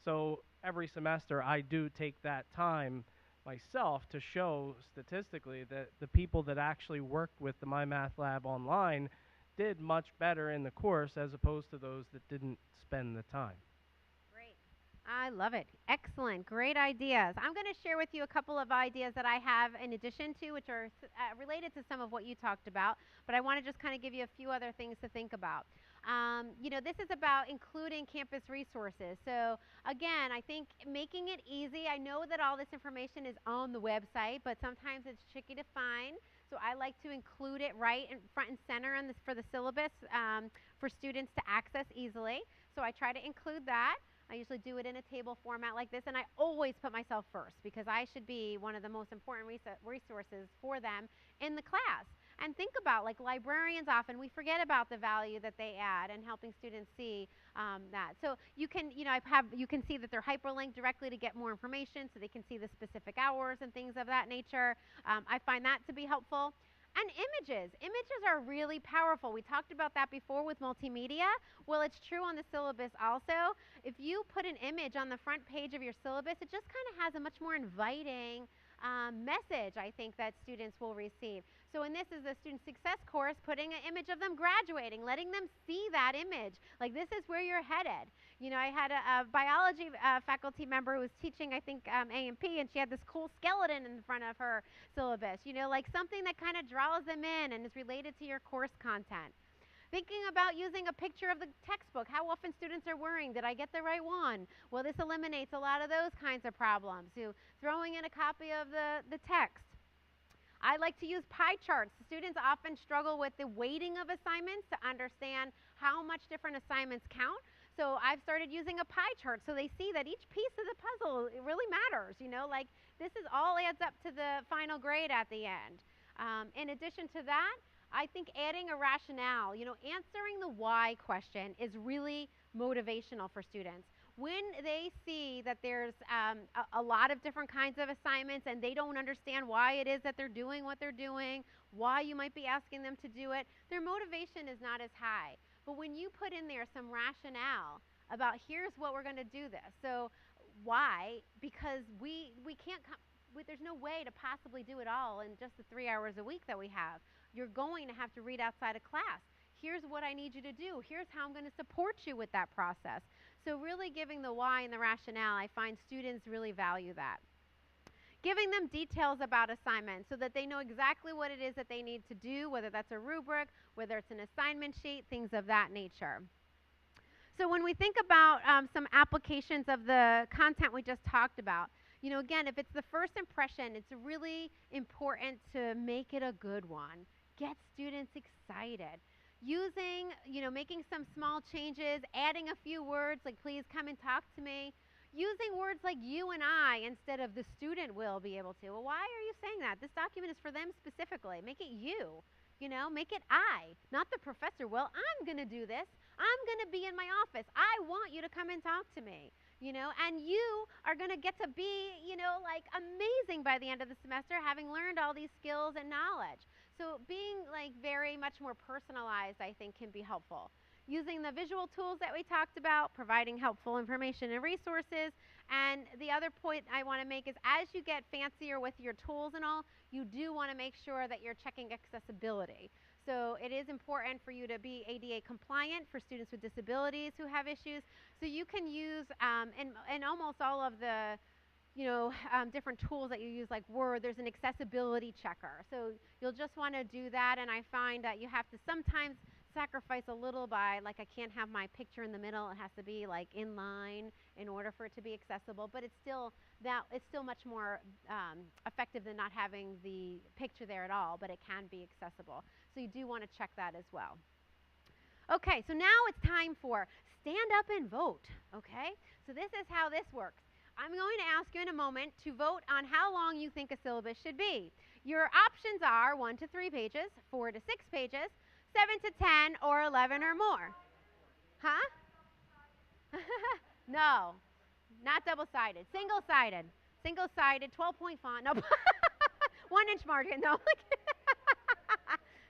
So every semester I do take that time myself to show statistically that the people that actually worked with the My Math Lab online did much better in the course as opposed to those that didn't spend the time. Great. I love it. Excellent. Great ideas. I'm going to share with you a couple of ideas that I have in addition to, which are related to some of what you talked about, but I want to just kind of give you a few other things to think about. This is about including campus resources. So again, I think making it easy. I know that all this information is on the website, but sometimes it's tricky to find. So I like to include it right in front and center for the syllabus for students to access easily. So I try to include that. I usually do it in a table format like this, and I always put myself first because I should be one of the most important resources for them in the class. And think about, like librarians often, we forget about the value that they add in helping students see that. So you can, you can see that they're hyperlinked directly to get more information so they can see the specific hours and things of that nature. I find that to be helpful. And images. Images are really powerful. We talked about that before with multimedia. Well, it's true on the syllabus also. If you put an image on the front page of your syllabus, it just kind of has a much more inviting message, I think, that students will receive. So in this is the student success course, putting an image of them graduating, letting them see that image. Like, this is where you're headed. I had a biology faculty member who was teaching, I think, A&P, and she had this cool skeleton in front of her syllabus, like something that kind of draws them in and is related to your course content. Thinking about using a picture of the textbook. How often students are worrying, did I get the right one? Well, this eliminates a lot of those kinds of problems. So throwing in a copy of the text. I like to use pie charts. Students often struggle with the weighting of assignments to understand how much different assignments count. So I've started using a pie chart so they see that each piece of the puzzle, it really matters. Like this is all adds up to the final grade at the end. In addition to that, I think adding a rationale, answering the why question is really motivational for students. When they see that there's a lot of different kinds of assignments and they don't understand why it is that they're doing what they're doing, why you might be asking them to do it, their motivation is not as high. But when you put in there some rationale about here's what we're going to do this. So why? Because we can't there's no way to possibly do it all in just the 3 hours a week that we have. You're going to have to read outside of class. Here's what I need you to do. Here's how I'm going to support you with that process. So really giving the why and the rationale, I find students really value that. Giving them details about assignments so that they know exactly what it is that they need to do, whether that's a rubric, whether it's an assignment sheet, things of that nature. So when we think about some applications of the content we just talked about, you know, again, if it's the first impression, it's really important to make it a good one. Get students excited. Using, you know, making some small changes, adding a few words like please come and talk to me. Using words like you and I instead of the student will be able to. Well, why are you saying that? This document is for them specifically. Make it you. You know, make it I, not the professor. Well, I'm going to do this. I'm going to be in my office. I want you to come and talk to me. You know, and you are going to get to be, you know, like amazing by the end of the semester, having learned all these skills and knowledge. So being like very much more personalized, I think, can be helpful. Using the visual tools that we talked about, providing helpful information and resources. And the other point I want to make is as you get fancier with your tools and all, you do want to make sure that you're checking accessibility. So it is important for you to be ADA compliant for students with disabilities who have issues. So you can use, in almost all of the, you know, different tools that you use like Word, there's an accessibility checker. So you'll just want to do that, and I find that you have to sometimes sacrifice a little by, like, I can't have my picture in the middle. It has to be like in line in order for it to be accessible, but it's still much more effective than not having the picture there at all, but it can be accessible. So you do want to check that as well. Okay, so now it's time for stand up and vote, okay? So this is how this works. I'm going to ask you in a moment to vote on how long you think a syllabus should be. Your options are 1 to 3 pages, 4 to 6 pages, 7 to 10, or 11 or more. Huh? No, not double-sided. Single-sided. Single-sided, 12-point font. No, 1-inch margin. No.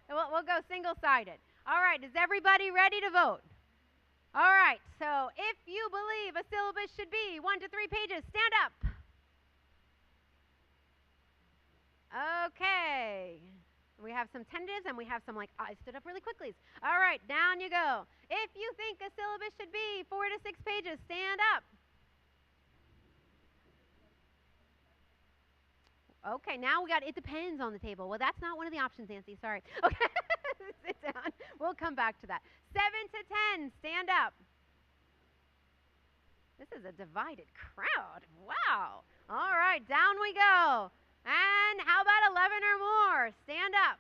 We'll go single-sided. All right, is everybody ready to vote? All right, so if you believe a syllabus should be 1 to 3 pages, stand up. Okay. We have some tentatives and we have some like, I stood up really quickly. All right, down you go. If you think a syllabus should be 4 to 6 pages, stand up. Okay, now we got it depends on the table. Well, that's not one of the options, Nancy. Sorry. Okay, sit down. We'll come back to that. 7 to 10, stand up. This is a divided crowd. Wow. All right, down we go. And how about 11 or more? Stand up.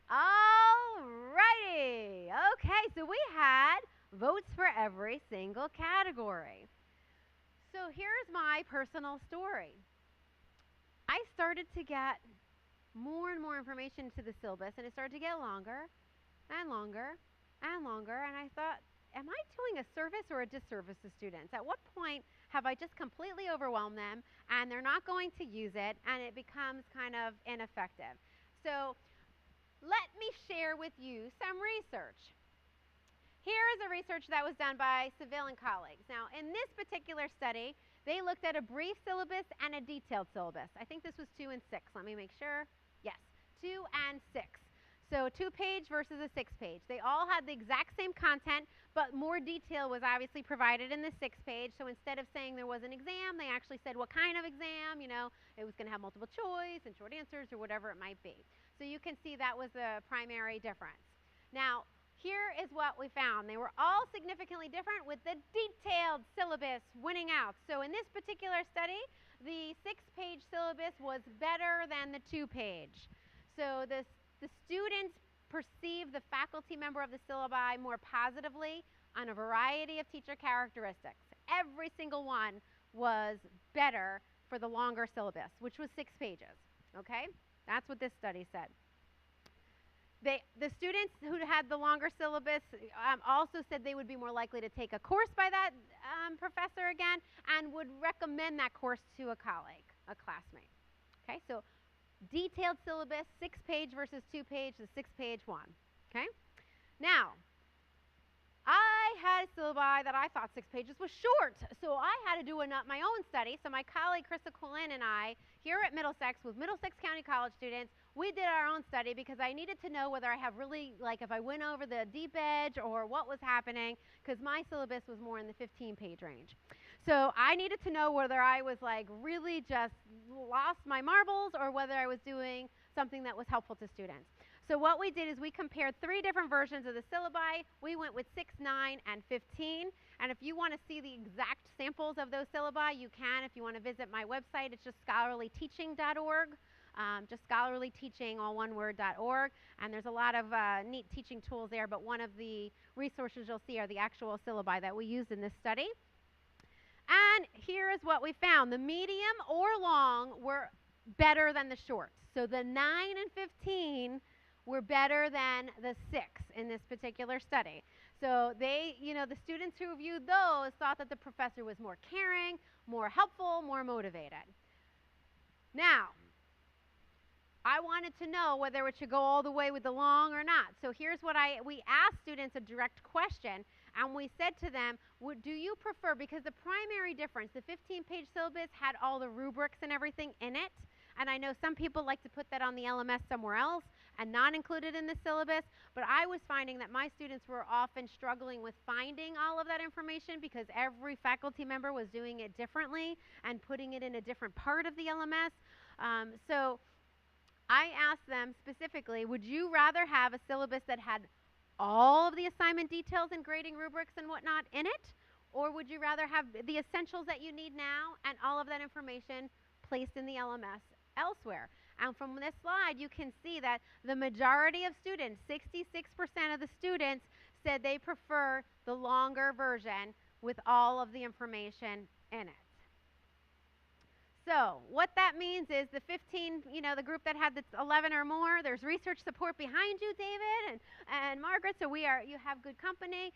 All righty. Okay, so we had votes for every single category. So here's my personal story. I started to get more and more information to the syllabus, and it started to get longer and longer and longer, and I thought, am I doing a service or a disservice to students? At what point have I just completely overwhelmed them, and they're not going to use it, and it becomes kind of ineffective? So let me share with you some research. Here is a research that was done by Seville and colleagues. Now, in this particular study, they looked at a brief syllabus and a detailed syllabus. I think this was 2 and 6. Let me make sure. Yes, 2 and 6. So 2-page versus a 6-page. They all had the exact same content, but more detail was obviously provided in the 6-page. So instead of saying there was an exam, they actually said what kind of exam, you know, it was going to have multiple choice and short answers or whatever it might be. So you can see that was the primary difference. Now, here is what we found. They were all significantly different, with the detailed syllabus winning out. So in this particular study, the 6-page syllabus was better than the 2-page. So the students perceived the faculty member of the syllabi more positively on a variety of teacher characteristics. Every single one was better for the longer syllabus, which was 6 pages. Okay? That's what this study said. The students who had the longer syllabus also said they would be more likely to take a course by that professor again, and would recommend that course to a colleague, a classmate. Okay, so detailed syllabus, 6-page versus 2-page, the 6-page one. Okay, now I had a syllabi that I thought 6 pages was short, so I had to do my own study. So my colleague Krista Quillen and I, here at Middlesex, with Middlesex County College students, we did our own study because I needed to know whether I have really, like if I went over the deep edge or what was happening, because my syllabus was more in the 15-page range. So I needed to know whether I was like really just lost my marbles or whether I was doing something that was helpful to students. So what we did is we compared 3 different versions of the syllabi. We went with 6, 9, and 15. And if you want to see the exact samples of those syllabi, you can. If you want to visit my website, it's just scholarlyteaching.org. Just scholarlyteaching, all one word, .org. And there's a lot of neat teaching tools there, but one of the resources you'll see are the actual syllabi that we used in this study. And here is what we found. The medium or long were better than the short. So the 9 and 15 were better than the 6 in this particular study. So they, the students who reviewed those thought that the professor was more caring, more helpful, more motivated. Now, I wanted to know whether it should go all the way with the long or not. So here's what we asked students a direct question, and we said to them, do you prefer, because the primary difference, the 15-page syllabus had all the rubrics and everything in it, and I know some people like to put that on the LMS somewhere else and not include it in the syllabus, but I was finding that my students were often struggling with finding all of that information because every faculty member was doing it differently and putting it in a different part of the LMS. So I asked them specifically, would you rather have a syllabus that had all of the assignment details and grading rubrics and whatnot in it? Or would you rather have the essentials that you need now and all of that information placed in the LMS elsewhere? And from this slide, you can see that the majority of students, 66% of the students, said they prefer the longer version with all of the information in it. So what that means is the 15, the group that had the 11 or more, there's research support behind you, David and Margaret, so you have good company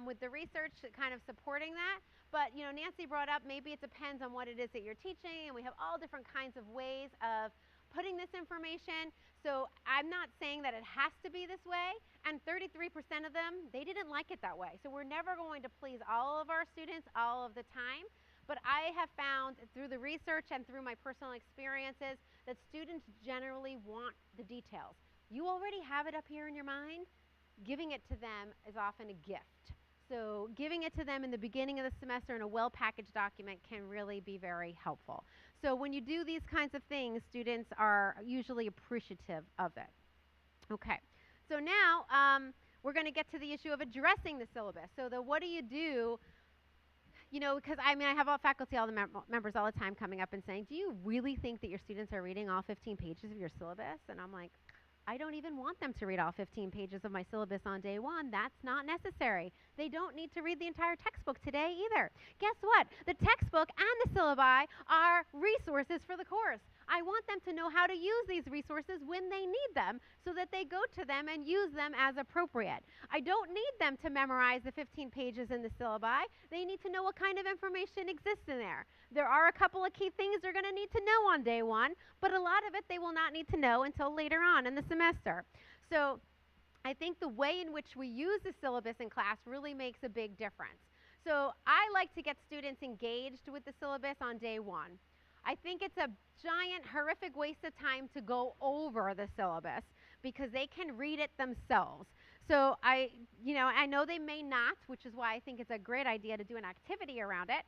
with the research kind of supporting that. But, Nancy brought up maybe it depends on what it is that you're teaching, and we have all different kinds of ways of putting this information. So I'm not saying that it has to be this way, and 33% of them, they didn't like it that way. So we're never going to please all of our students all of the time. But I have found through the research and through my personal experiences that students generally want the details. You already have it up here in your mind. Giving it to them is often a gift. So giving it to them in the beginning of the semester in a well-packaged document can really be very helpful. So when you do these kinds of things, students are usually appreciative of it. Okay, so now we're going to get to the issue of addressing the syllabus. So what do you do? Because I have all faculty, all the members all the time coming up and saying, do you really think that your students are reading all 15 pages of your syllabus? And I'm like, I don't even want them to read all 15 pages of my syllabus on day 1. That's not necessary. They don't need to read the entire textbook today either. Guess what? The textbook and the syllabi are resources for the course. I want them to know how to use these resources when they need them so that they go to them and use them as appropriate. I don't need them to memorize the 15 pages in the syllabi. They need to know what kind of information exists in there. There are a couple of key things they're going to need to know on day 1, but a lot of it they will not need to know until later on in the semester. So I think the way in which we use the syllabus in class really makes a big difference. So I like to get students engaged with the syllabus on day 1. I think it's a giant, horrific waste of time to go over the syllabus because they can read it themselves. So I know they may not, which is why I think it's a great idea to do an activity around it.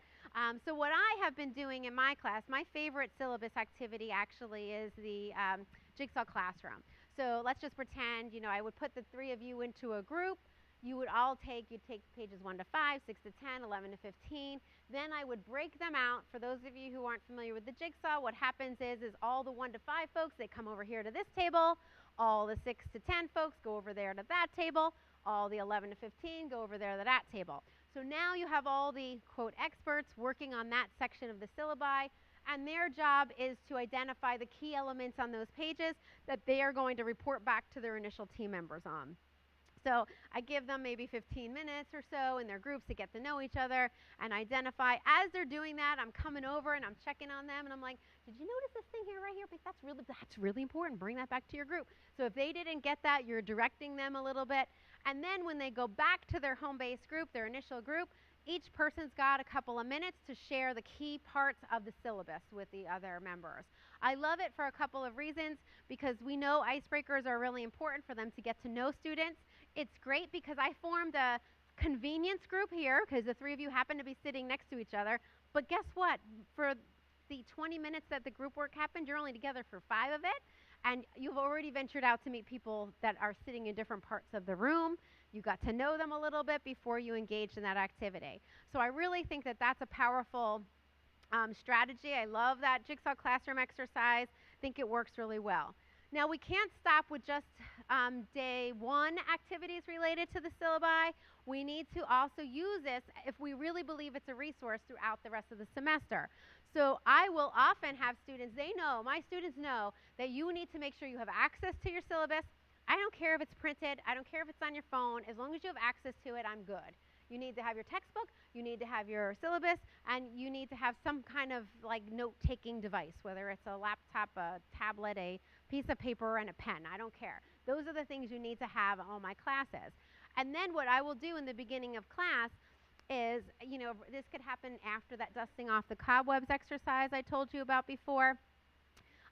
So what I have been doing in my class, my favorite syllabus activity actually is the Jigsaw Classroom. So let's just pretend, I would put the 3 of you into a group. You'd take pages 1 to 5, 6 to 10, 11 to 15. Then I would break them out. For those of you who aren't familiar with the jigsaw, what happens is all the 1 to 5 folks, they come over here to this table. All the 6 to 10 folks go over there to that table. All the 11 to 15 go over there to that table. So now you have all the, quote, experts working on that section of the syllabi, and their job is to identify the key elements on those pages that they are going to report back to their initial team members on. So I give them maybe 15 minutes or so in their groups to get to know each other and identify. As they're doing that, I'm coming over and I'm checking on them and I'm like, did you notice this thing here right here? That's really important. Bring that back to your group. So if they didn't get that, you're directing them a little bit. And then when they go back to their home-based group, their initial group, each person's got a couple of minutes to share the key parts of the syllabus with the other members. I love it for a couple of reasons, because we know icebreakers are really important for them to get to know students. It's great because I formed a convenience group here because the three of you happen to be sitting next to each other. But guess what? For the 20 minutes that the group work happened, you're only together for 5 of it. And you've already ventured out to meet people that are sitting in different parts of the room. You got to know them a little bit before you engaged in that activity. So I really think that that's a powerful strategy. I love that jigsaw classroom exercise. I think it works really well. Now, we can't stop with just day 1 activities related to the syllabi. We need to also use this if we really believe it's a resource throughout the rest of the semester. So I will often have students, my students know that you need to make sure you have access to your syllabus. I don't care if it's printed, I don't care if it's on your phone, as long as you have access to it, I'm good. You need to have your textbook, you need to have your syllabus, and you need to have some kind of like note-taking device, whether it's a laptop, a tablet, a piece of paper, and a pen. I don't care. Those are the things you need to have in all my classes. And then what I will do in the beginning of class is, this could happen after that dusting off the cobwebs exercise I told you about before.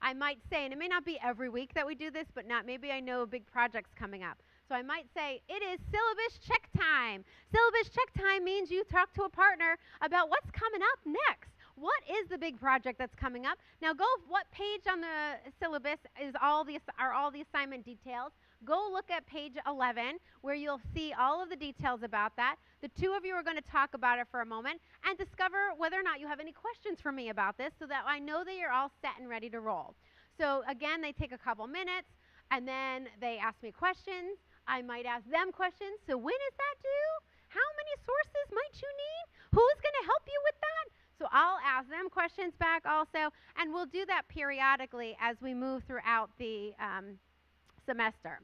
I might say, and it may not be every week that we do this, but maybe I know a big project's coming up. So I might say, it is syllabus check time. Syllabus check time means you talk to a partner about what's coming up next. What is the big project that's coming up? Now what page on the syllabus are all the assignment details? Go look at page 11 where you'll see all of the details about that. The two of you are going to talk about it for a moment and discover whether or not you have any questions for me about this so that I know that you're all set and ready to roll. So again, they take a couple minutes and then they ask me questions. I might ask them questions. So when is that due? How many sources might you need? Who's going to help you with that? So I'll ask them questions back also, and we'll do that periodically as we move throughout the semester.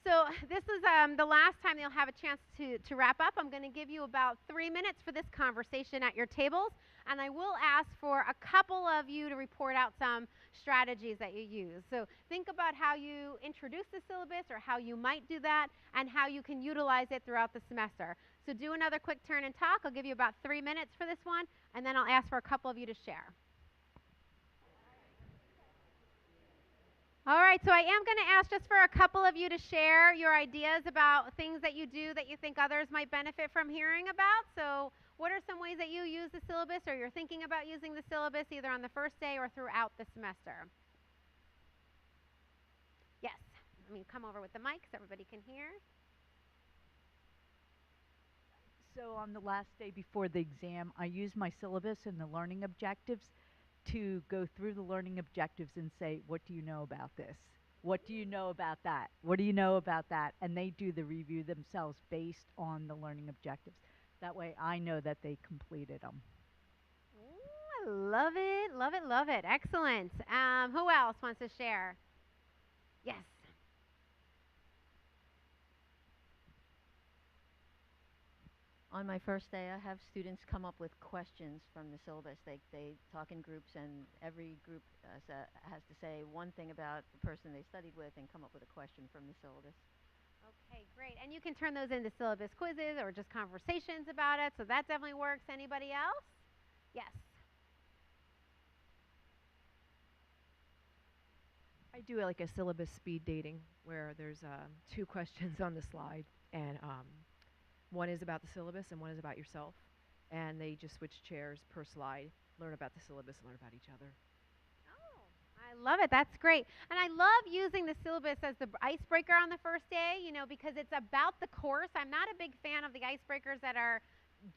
So this is the last time you'll have a chance to wrap up. I'm going to give you about 3 minutes for this conversation at your tables, and I will ask for a couple of you to report out some strategies that you use. So think about how you introduce the syllabus or how you might do that and how you can utilize it throughout the semester. So do another quick turn and talk. I'll give you about 3 minutes for this one, and then I'll ask for a couple of you to share. All right, so I am going to ask just for a couple of you to share your ideas about things that you do that you think others might benefit from hearing about. So what are some ways that you use the syllabus or you're thinking about using the syllabus either on the first day or throughout the semester? Yes, let me come over with the mic so everybody can hear. So on the last day before the exam, I use my syllabus and the learning objectives to go through the learning objectives and say, what do you know about this? What do you know about that? What do you know about that? And they do the review themselves based on the learning objectives. That way I know that they completed them. Ooh, I love it, love it, love it. Excellent. Who else wants to share? Yes. On my first day, I have students come up with questions from the syllabus. They talk in groups, and every group has to say one thing about the person they studied with and come up with a question from the syllabus. Okay, great. And you can turn those into syllabus quizzes or just conversations about it, so that definitely works. Anybody else? Yes. I do like a syllabus speed dating where there's 2 questions on the slide, and one is about the syllabus and one is about yourself. And they just switch chairs per slide, learn about the syllabus, learn about each other. Oh, I love it. That's great. And I love using the syllabus as the icebreaker on the first day, because it's about the course. I'm not a big fan of the icebreakers that are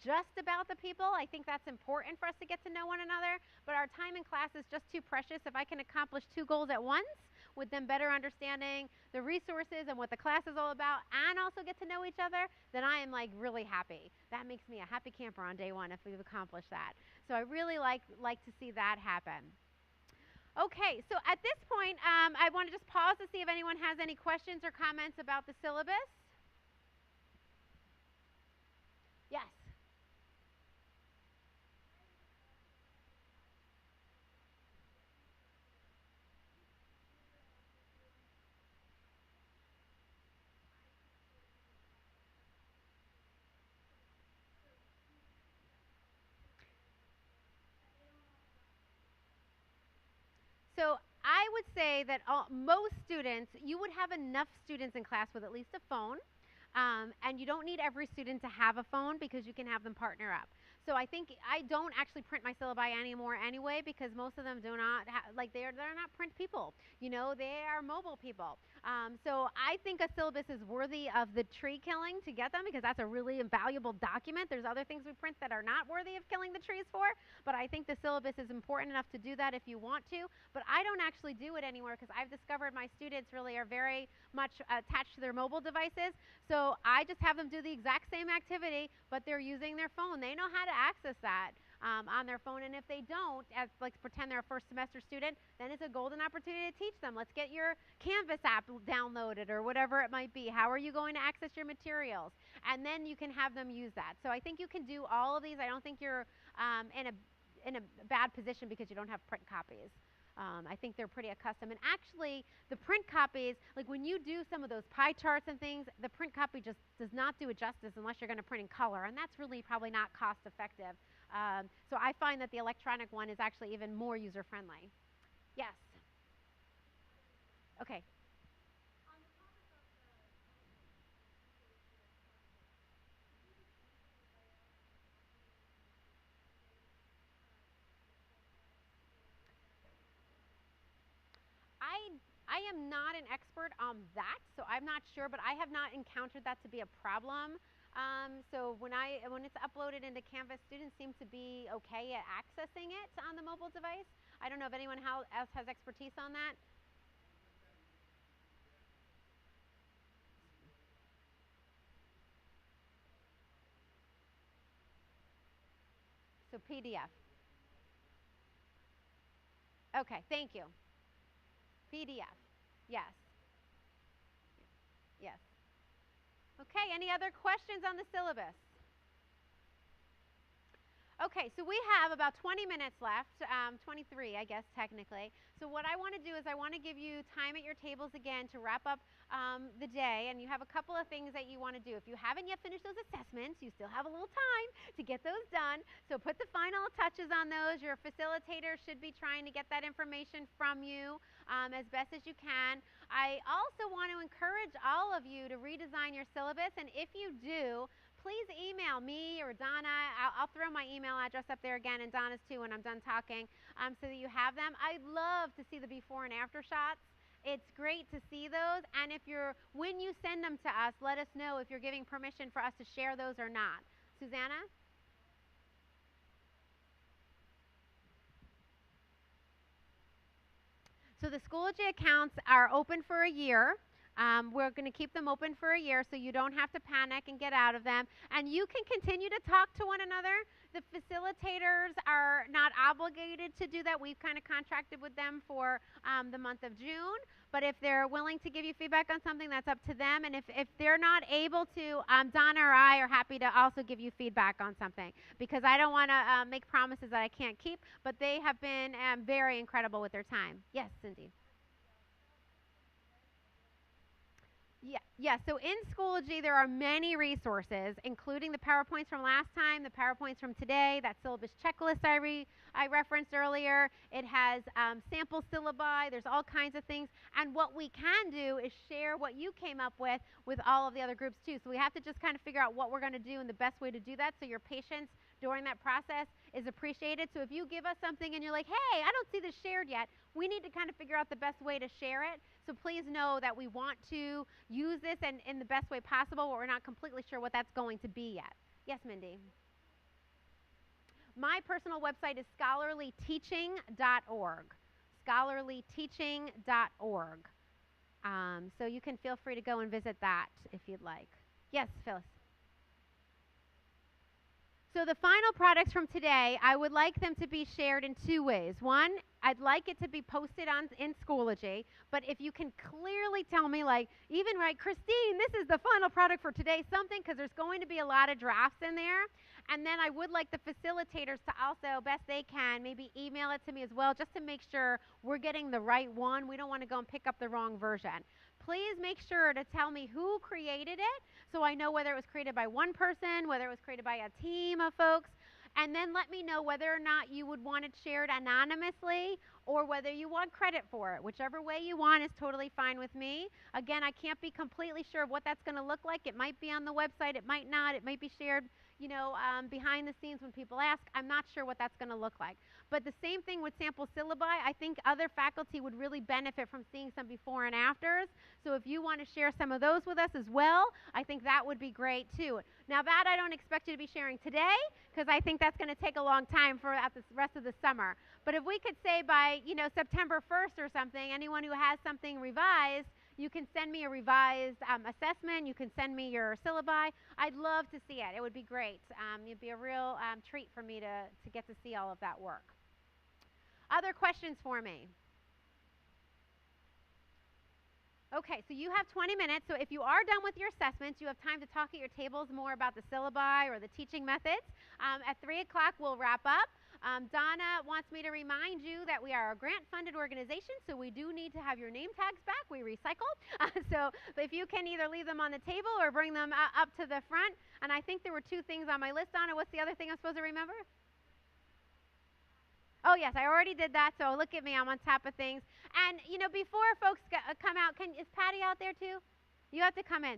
just about the people. I think that's important for us to get to know one another. But our time in class is just too precious. If I can accomplish 2 goals at once, with them better understanding the resources and what the class is all about, and also get to know each other, then I am like really happy. That makes me a happy camper on day 1 if we've accomplished that. So I really like to see that happen. Okay, so at this point, I want to just pause to see if anyone has any questions or comments about the syllabus. Yes. So I would say that most students, you would have enough students in class with at least a phone. And you don't need every student to have a phone because you can have them partner up. So I think I don't actually print my syllabi anymore anyway because most of them do not like they're not print people. You know, they are mobile people. So I think a syllabus is worthy of the tree killing to get them because that's a really invaluable document. There's other things we print that are not worthy of killing the trees for, but I think the syllabus is important enough to do that if you want to. But I don't actually do it anymore because I've discovered my students really are very much attached to their mobile devices. So I just have them do the exact same activity, but they're using their phone. They know how to access that on their phone. And if they don't, as like pretend they're a first semester student, then it's a golden opportunity to teach them. Let's get your Canvas app downloaded or whatever it might be. How are you going to access your materials? And then you can have them use that. So I think you can do all of these. I don't think you're in a bad position because you don't have print copies. I think they're pretty accustomed. And actually, the print copies, like when you do some of those pie charts and things, the print copy just does not do it justice unless you're going to print in color. And that's really probably not cost effective. So I find that the electronic one is actually even more user friendly. Yes. Okay. I am not an expert on that, so I'm not sure, but I have not encountered that to be a problem. So when it's uploaded into Canvas, students seem to be okay at accessing it on the mobile device. I don't know if anyone else has expertise on that. So PDF. Okay, thank you. PDF. Yes. Yes. Okay, any other questions on the syllabus? Okay, so we have about 20 minutes left, 23, I guess, technically. So what I want to do is I want to give you time at your tables again to wrap up the day, and you have a couple of things that you want to do. If you haven't yet finished those assessments, you still have a little time to get those done. So put the final touches on those. Your facilitator should be trying to get that information from you as best as you can. I also want to encourage all of you to redesign your syllabus, and if you do, please email me or Donna. I'll throw my email address up there again, and Donna's too when I'm done talking, so that you have them. I'd love to see the before and after shots. It's great to see those, and when you send them to us, let us know if you're giving permission for us to share those or not. Susanna? So the Schoology accounts are open for a year. We're going to keep them open for a year so you don't have to panic and get out of them. And you can continue to talk to one another. The facilitators are not obligated to do that. We've kind of contracted with them for the month of June. But if they're willing to give you feedback on something, that's up to them. And if they're not able to, Donna or I are happy to also give you feedback on something. Because I don't want to make promises that I can't keep. But they have been very incredible with their time. Yes, Cindy. Yeah, so in Schoology there are many resources, including the PowerPoints from last time, the PowerPoints from today, that syllabus checklist I referenced earlier. It has sample syllabi, there's all kinds of things. And what we can do is share what you came up with all of the other groups too. So we have to just kind of figure out what we're going to do and the best way to do that so your patience during that process is appreciated. So if you give us something and you're like, hey, I don't see this shared yet, we need to kind of figure out the best way to share it. So please know that we want to use this in the best way possible, but we're not completely sure what that's going to be yet. Yes, Mindy? My personal website is scholarlyteaching.org. Scholarlyteaching.org. So you can feel free to go and visit that if you'd like. Yes, Phyllis? So the final products from today, I would like them to be shared in two ways. One, I'd like it to be posted in Schoology, but if you can clearly tell me, like, even right, Christine, this is the final product for today, something, because there's going to be a lot of drafts in there. And then I would like the facilitators to also, best they can, maybe email it to me as well, just to make sure we're getting the right one. We don't want to go and pick up the wrong version. Please make sure to tell me who created it so I know whether it was created by one person, whether it was created by a team of folks. and then let me know whether or not you would want it shared anonymously or whether you want credit for it. Whichever way you want is totally fine with me. Again, I can't be completely sure of what that's going to look like. It might be on the website, it might not, it might be shared, you know, behind the scenes when people ask. I'm not sure what that's going to look like. But the same thing with sample syllabi. I think other faculty would really benefit from seeing some before and afters. So if you want to share some of those with us as well, I think that would be great too. Now that I don't expect you to be sharing today, because I think that's going to take a long time for the rest of the summer. But if we could say by, you know, September 1st or something, anyone who has something revised, you can send me a revised assessment. You can send me your syllabi. I'd love to see it. It would be great. It'd be a real treat for me to get to see all of that work. Other questions for me? Okay, so you have 20 minutes. So if you are done with your assessments, you have time to talk at your tables more about the syllabi or the teaching methods. At 3 o'clock, we'll wrap up. Donna wants me to remind you that we are a grant-funded organization, so we do need to have your name tags back. We recycle. So if you can either leave them on the table or bring them up to the front. And I think there were 2 things on my list, Donna. What's the other thing I'm supposed to remember? Oh, yes, I already did that, so look at me. I'm on top of things. And, you know, before folks come out, is Patty out there too? You have to come in.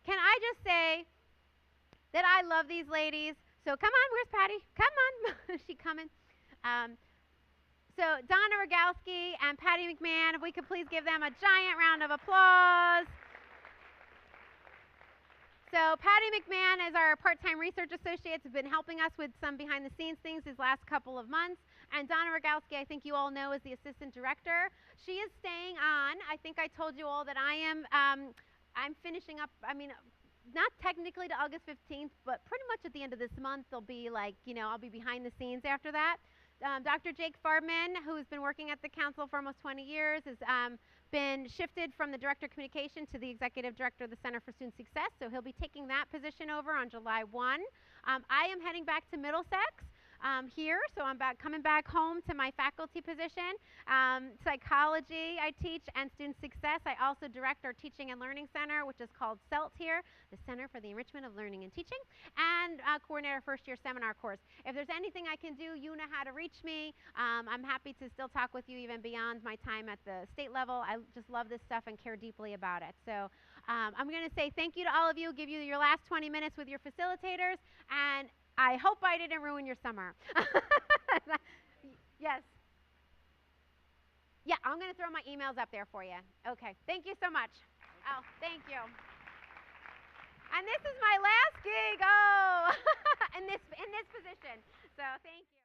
Can I just say that I love these ladies? So come on, where's Patty? Come on. Is she coming? So Donna Rogalski and Patty McMahon, if we could please give them a giant round of applause. So Patty McMahon is our part-time research associate, has been helping us with some behind-the-scenes things these last couple of months. And Donna Rogalski, I think you all know, is the assistant director. She is staying on. I think I told you all that I'm finishing up, I mean, not technically to August 15th, but pretty much at the end of this month, there'll be like, you know, I'll be behind the scenes after that. Dr. Jake Farbman, who's been working at the council for almost 20 years, has been shifted from the director of communication to the executive director of the Center for Student Success, so he'll be taking that position over on July 1. I am heading back to Middlesex here, so I'm coming back home to my faculty position. Psychology I teach and student success. I also direct our Teaching and Learning Center, which is called CELT here, the Center for the Enrichment of Learning and Teaching, and coordinate our first year seminar course. If there's anything I can do, you know how to reach me. I'm happy to still talk with you even beyond my time at the state level. I just love this stuff and care deeply about it. So I'm going to say thank you to all of you, give you your last 20 minutes with your facilitators, and I hope I didn't ruin your summer. Yes. Yeah, I'm going to throw my emails up there for you. Okay, thank you so much. Oh, thank you. And this is my last gig, oh, in this position. So thank you.